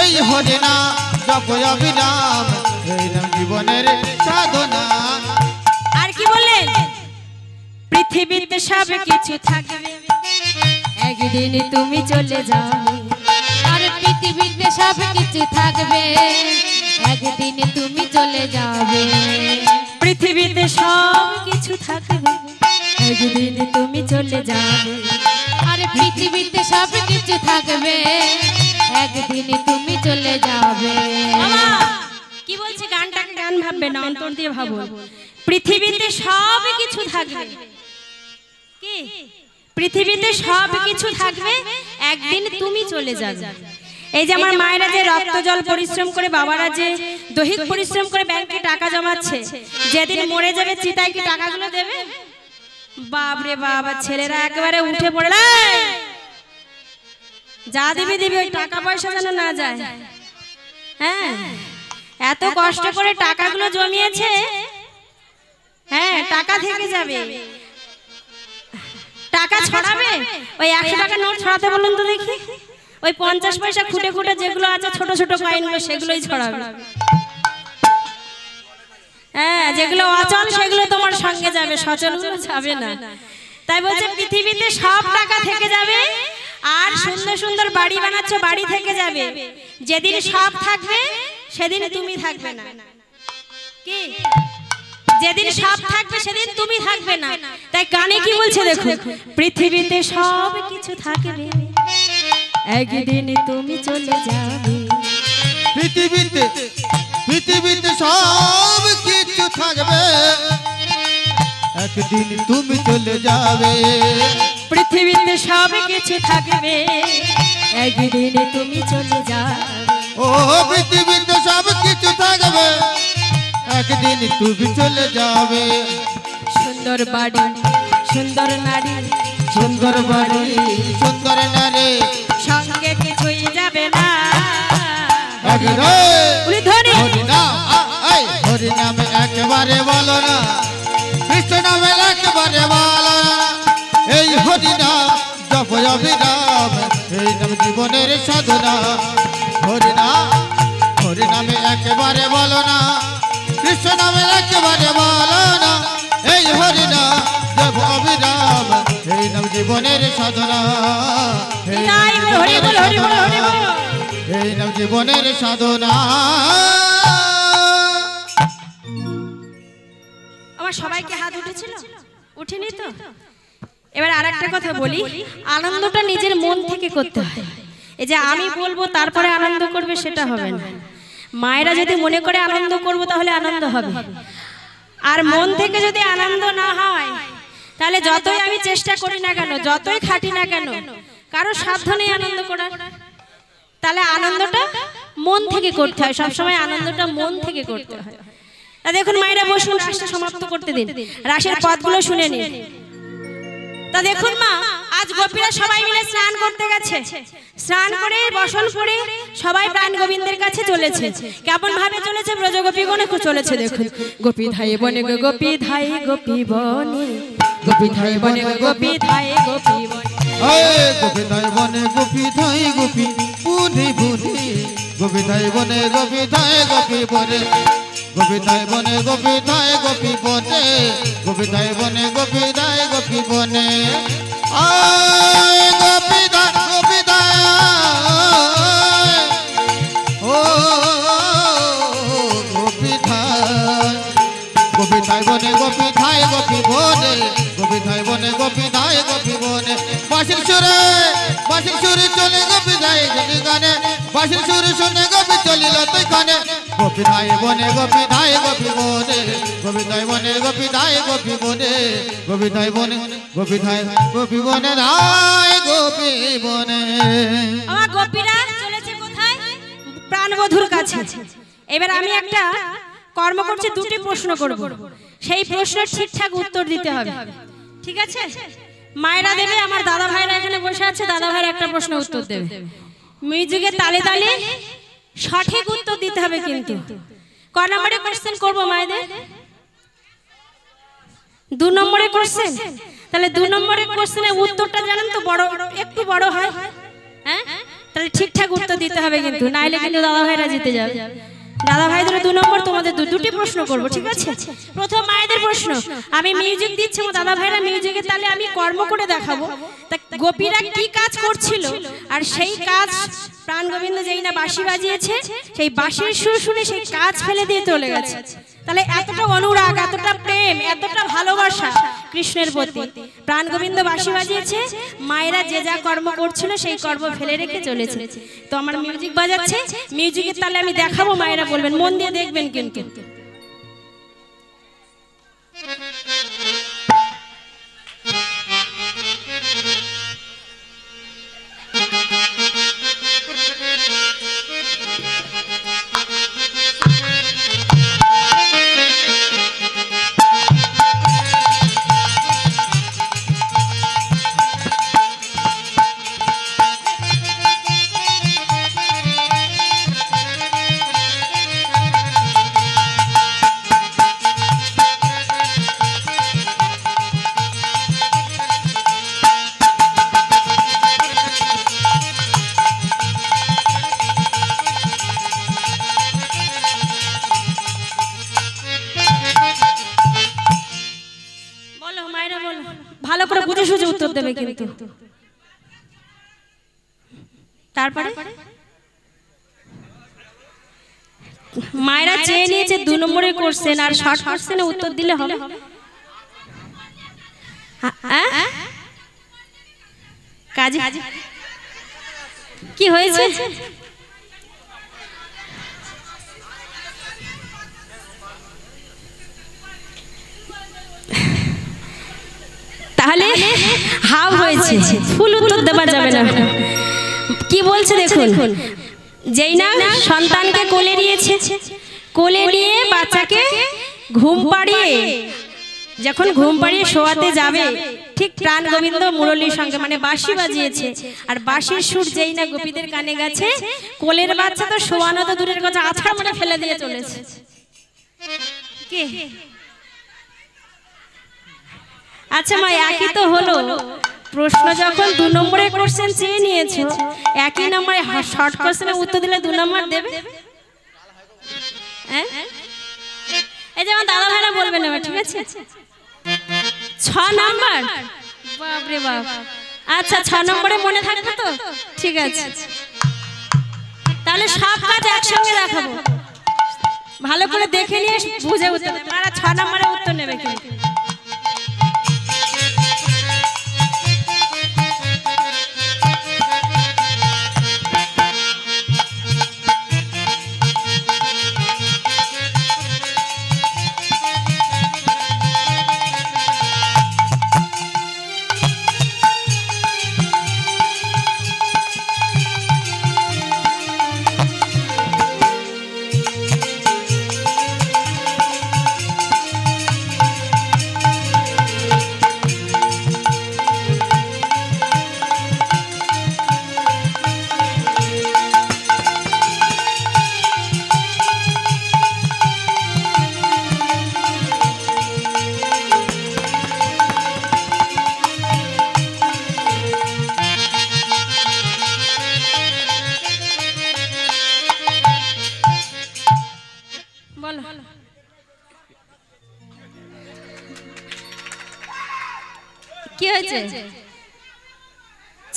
এই হরি নাম জপ অবিরাম এই নাম জীবনের সাধনা আর কি বললেন পৃথিবীতে সব কিছু থাকবে একদিন তুমি চলে যাবে আর পৃথিবীতে সব কিছু থাকবে একদিন তুমি চলে যাবে পৃথিবীতে সব কিছু থাকবে একদিন তুমি চলে যাবে আর পৃথিবীতে সব কিছু থাকবে একদিন তুমি চলে যাবে কি বলছে গানটাকে গান ভাববে না অন্তর দিয়ে ভাবো পৃথিবীতে সব কিছু থাকবে কি পৃথিবীতে সব কিছু থাকবে একদিন তুমি চলে যাবে এই যে আমার মায়েরা যে রক্ত জল পরিশ্রম করে বাবারা যে দৈহিক পরিশ্রম করে ব্যাংকে টাকা জমাচ্ছে যেদিন মরে যাবে চিতায় কি টাকাগুলো দেবে বাপ রে বাবা ছেলেরা একেবারে উঠে পড়ে যা দিবি দিবি ওই টাকা পয়সা যেন না যায় হ্যাঁ এত কষ্ট করে টাকাগুলো জমিয়েছে হ্যাঁ টাকা থেকে যাবে টাকা ছড়াবে ওই 100 টাকা নোট ছড়াতে বলুন তো দেখি ওই 50 পয়সা খুঁটে খুঁটে যেগুলো আছে ছোট ছোট কয়েনগুলো সেগুলোই ছড়াবে হ্যাঁ যেগুলো অচল সেগুলো তোমার সঙ্গে যাবে সচলগুলো যাবে না তাই বলছে পৃথিবীতে সব টাকা থেকে যাবে আর সুন্দর সুন্দর বাড়ি বানাচ্ছ বাড়ি থেকে যাবে যেদিন সব থাকবে সেদিন তুমি থাকবে না কি যেদিন সব থাকবে সেদিন তুমি থাকবে না তাই কানে কি বলছে দেখো পৃথিবীতে সব কিছু থাকবে একদিন তুমি চলে যাবে পৃথিবীতে সব কিছু থাকবে একদিন তুমি চলে যাবে পৃথিবীতে সব কিছু থাকবে একদিন তুমি চলে যাবে ও পৃথিবীতে সব কিছু থাকবে একদিন তুমি চলে যাবে সুন্দর বাড়ি সুন্দর নারী সুন্দর বাড়ি সুন্দর নারী সঙ্গে কিছুই যাবে না হরি নামে একবারে বলো না কৃষ্ণ নামে একবারে বলো না এই হরি নাম জপ অবিরাম এই নাম জীবনের সাধনা হরি নামে একবারে বলো না কৃষ্ণ নামে একবারে বলো না এই হরি নাম জপ অবিরাম এই নাম জীবনের সাধনা এই নাম জীবনের সাধনা আমার সবাইকে হাত উঠেছিল উঠেনি তো এবার আরেকটা কথা বলি আনন্দটা নিজের মন থেকে করতে হয় এই যে আমি বলবো তারপরে আনন্দ করবে সেটা হবে না মায়েরা যদি মনে করে আনন্দ করব তাহলে আনন্দ হবে আর মন থেকে যদি আনন্দ না হয় তাহলে যতই আমি চেষ্টা করি না কেন যতই খাটি না কেন কারো সাধ্য নেই আনন্দ করার তাহলে আনন্দটা মন থেকে করতে হয়, সবসময় আনন্দটা মন থেকে করতে হয়। তা দেখুন মায়েরা বসুন, রাসটা সমাপ্ত করতে দিন, রাসের পদগুলো শুনে নিন। তা দেখুন মা, আজ গোপীরা সবাই মিলে স্নান করতে গেছে, স্নান করে বসন করে সবাই প্রাণ গোবিন্দের কাছে চলেছে। কেমন ভাবে চলেছে? ব্রজগোপীগণে চলেছে দেখুন। গোপী ধাই বনে গো গোপী ধাই গোপী বনে, গোপী ধাই বনে গো গোপী ধাই গোপী বনে, গোপী ধাই বনে গোপী ধাই গোপী বুধি বুধি, গোপী ধাই বনে গোপী ধাই গোপী বনে, গোপী ধাই বনে গোপী ধাই গোপী বনে, গোপী ধাই বনে গোপী ধাই গোপী বনে, গোপী ধাই গোপী ধাই, ও গোপী ধাই, গোপী ধাই বনে গোপী ধাই গোপী বনে, গোপী ধাই বনে গোপী ধাই গোপী বনে, বাঁশির সুরে চলে গোপী ধাই গানে, বাঁশির সুরে শুনে গোপী চলিল তুই কানে, গোপী ধাই বনে গোপী ধাই গোপী বনে, গোপী ধাই বনে গোপী ধাই গোপী বনে, গোপী ধাই বনে গোপী ধাই গোপী বনে, ধাই গোপী বনে। আমার গোপীরা চলেছে কোথায়? প্রাণবধূর কাছে। এবার আমি একটা কর্ম করছি, দুটি প্রশ্ন করব, সেই প্রশ্নের ঠিকঠাক উত্তর দিতে হবে, ঠিক আছে? মায়েরা দেবে, আমার দাদা ভাইরা এখানে বসে আছে, দাদা ভাইরা একটা প্রশ্ন উত্তর দেবে। মিউজিকের তালে তালে সঠিক উত্তর দিতে হবে। কিন্তু ক নম্বরে কোশ্চেন করব মায়েদের? 2 নম্বরে কোশ্চেন। তাহলে 2 নম্বরের কোশ্চেনের উত্তরটা জানেন তো, বড় একটু বড় হয়, হ্যাঁ? তাহলে ঠিকঠাক উত্তর দিতে হবে কিন্তু, নাইলে কিন্তু দাদা ভাইরা জিতে যাবে। দাদা ভাইদের 2 নম্বর, তোমাদের দুটি প্রশ্ন করব, ঠিক আছে? প্রথম মায়েদের প্রশ্ন, আমি মিউজিক দিচ্ছি, দাদা ভাইরা মিউজিকের তালে আমি কর্ম করে দেখাবো। তা গোপীরা কি কাজ করছিল, আর সেই কাজ প্রাণ গোবিন্দ যেই না বাঁশি বাজিয়েছে, সেই বাঁশির সুর শুনে সেই কাজ ফেলে দিয়ে চলে গেছে। তাহলে এতটা অনুরাগ, এতটা প্রেম, এতটা ভালোবাসা কৃষ্ণের প্রতি, প্রাণ গোবিন্দ বাঁশি বাজিয়েছে, মায়েরা যে যা কর্ম করছিল সেই কর্ম ফেলে রেখে চলেছে। তো আমার মিউজিক বাজাচ্ছে, মিউজিকের তালে আমি দেখাবো, মায়েরা বলবেন, মন দিয়ে দেখবেন কিন্তু। ভালো করে বুঝে সুঝে উত্তর দেবে কিন্তু। তারপরে মায়েরা চেয়ে নিয়েছে 2 নম্বরের কোশ্চেন, আর শর্ট কোশ্চেনে উত্তর দিলে হবে। কাজে কি হয়েছে? তাহলে হাও হয়েছে, ফুল উত্তর দেওয়া যাবে না। কি বলছে দেখুন, যেই না সন্তানকে কোলে নিয়েছে, কোলে নিয়ে বাচ্চাকে ঘুম পাড়িয়ে, যখন ঘুম পাড়িয়ে শোয়াতে যাবে, ঠিক প্রাণ গোবিন্দ মুরলীর সঙ্গে মানে বাঁশি বাজিয়েছে, আর বাঁশির সুর যেই না গোপীদের কানে গেছে, কোলের বাচ্চা তো শোয়ানো তো দূরের কথা, আছাড় মানে ফেলে দিয়ে চলেছে। কে? আচ্ছা মা, একই তো হলো প্রশ্ন, যখন 2 নম্বরের কোশ্চেন চেয়ে নিয়েছো, একই নম্বরে শর্ট কোশ্চেনের উত্তর দিলে 2 নম্বর দেবে? এই যে আমার দাদা ভাইরা বলবেন না, ঠিক আছে? 6 নম্বর, বাপরে বাপ। আচ্ছা 6 নম্বরে মনে থাকবে তো? ঠিক আছে, তাহলে সব কাজ একসঙ্গে দেখাবো, ভালো করে দেখে নিয়ে বুঝে উত্তর। তারা 6 নম্বরে উত্তর নেবে কিন্তু।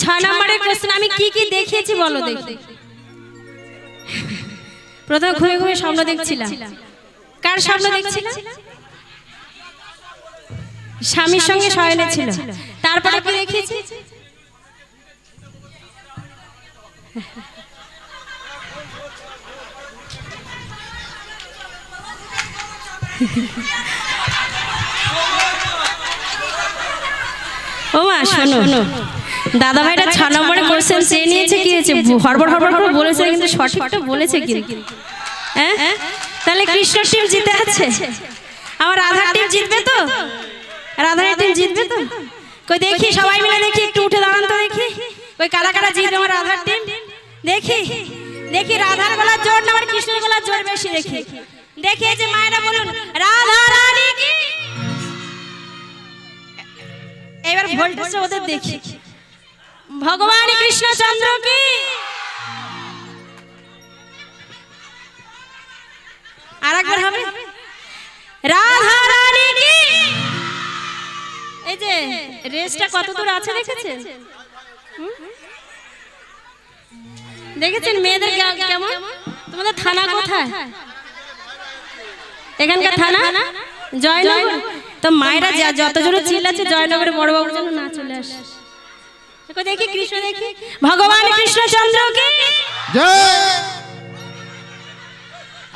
ছয় নম্বরের কোশ্চেন, আমি কি কি দেখিয়েছি বলো দেখি। প্রথমে ঘুরে ঘুরে স্বপ্ন দেখছিলাম। কার স্বপ্ন দেখছিলাম? স্বামীর সঙ্গে শয়নে ছিল। তারপরে কি দেখিয়েছি? ও মা শোনো, দাদা ভাইটা 6 নম্বরে কোশ্চেন চেয়ে নিয়েছে, কি হয়েছে? হড়বড় হড়বড় করে বলেছে, কিন্তু সঠিকটা বলেছে কিন্তু। হ্যাঁ, তাহলে কৃষ্ণ টিম জিতে আছে। আমার রাধার টিম জিতবে তো? রাধার টিম জিতবে তো? কই দেখি, সবাই মিলে দেখি, একটু উঠে দাঁড়ান তো দেখি। ওই কারা কারা জিতবে আমার রাধার টিম? দেখি দেখি, রাধার গলার জোর না আমার কৃষ্ণের গলার জোর বেশি? দেখি দেখি, এই যে মায়েরা বলুন রাধা রানী কি। এবার ভোল্টেজটা ওদের দেখি। ভগবান কৃষ্ণচন্দ্র কি। আরেকবার হবে, রাধা রানী কি। এই যে রেসটা কত দূর আছে দেখেছেন? দেখেছেন মেয়েদের কেমন? তোমাদের থানা কোথায়? এখানকার থানা জয়নগর। তো মায়েরা যত জোরে চিল্লাচ্ছে জয়নগরে বড়বাবুর জন্য না চলে আসে। দেখি কৃষ্ণ, দেখি ভগবান কৃষ্ণচন্দ্র কি জয়।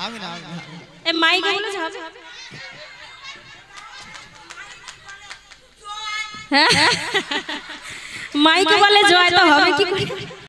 আমি না, এ মাইকে বলে হবে। হ্যাঁ, মাইকে বলে জয় তো হবে কি করে?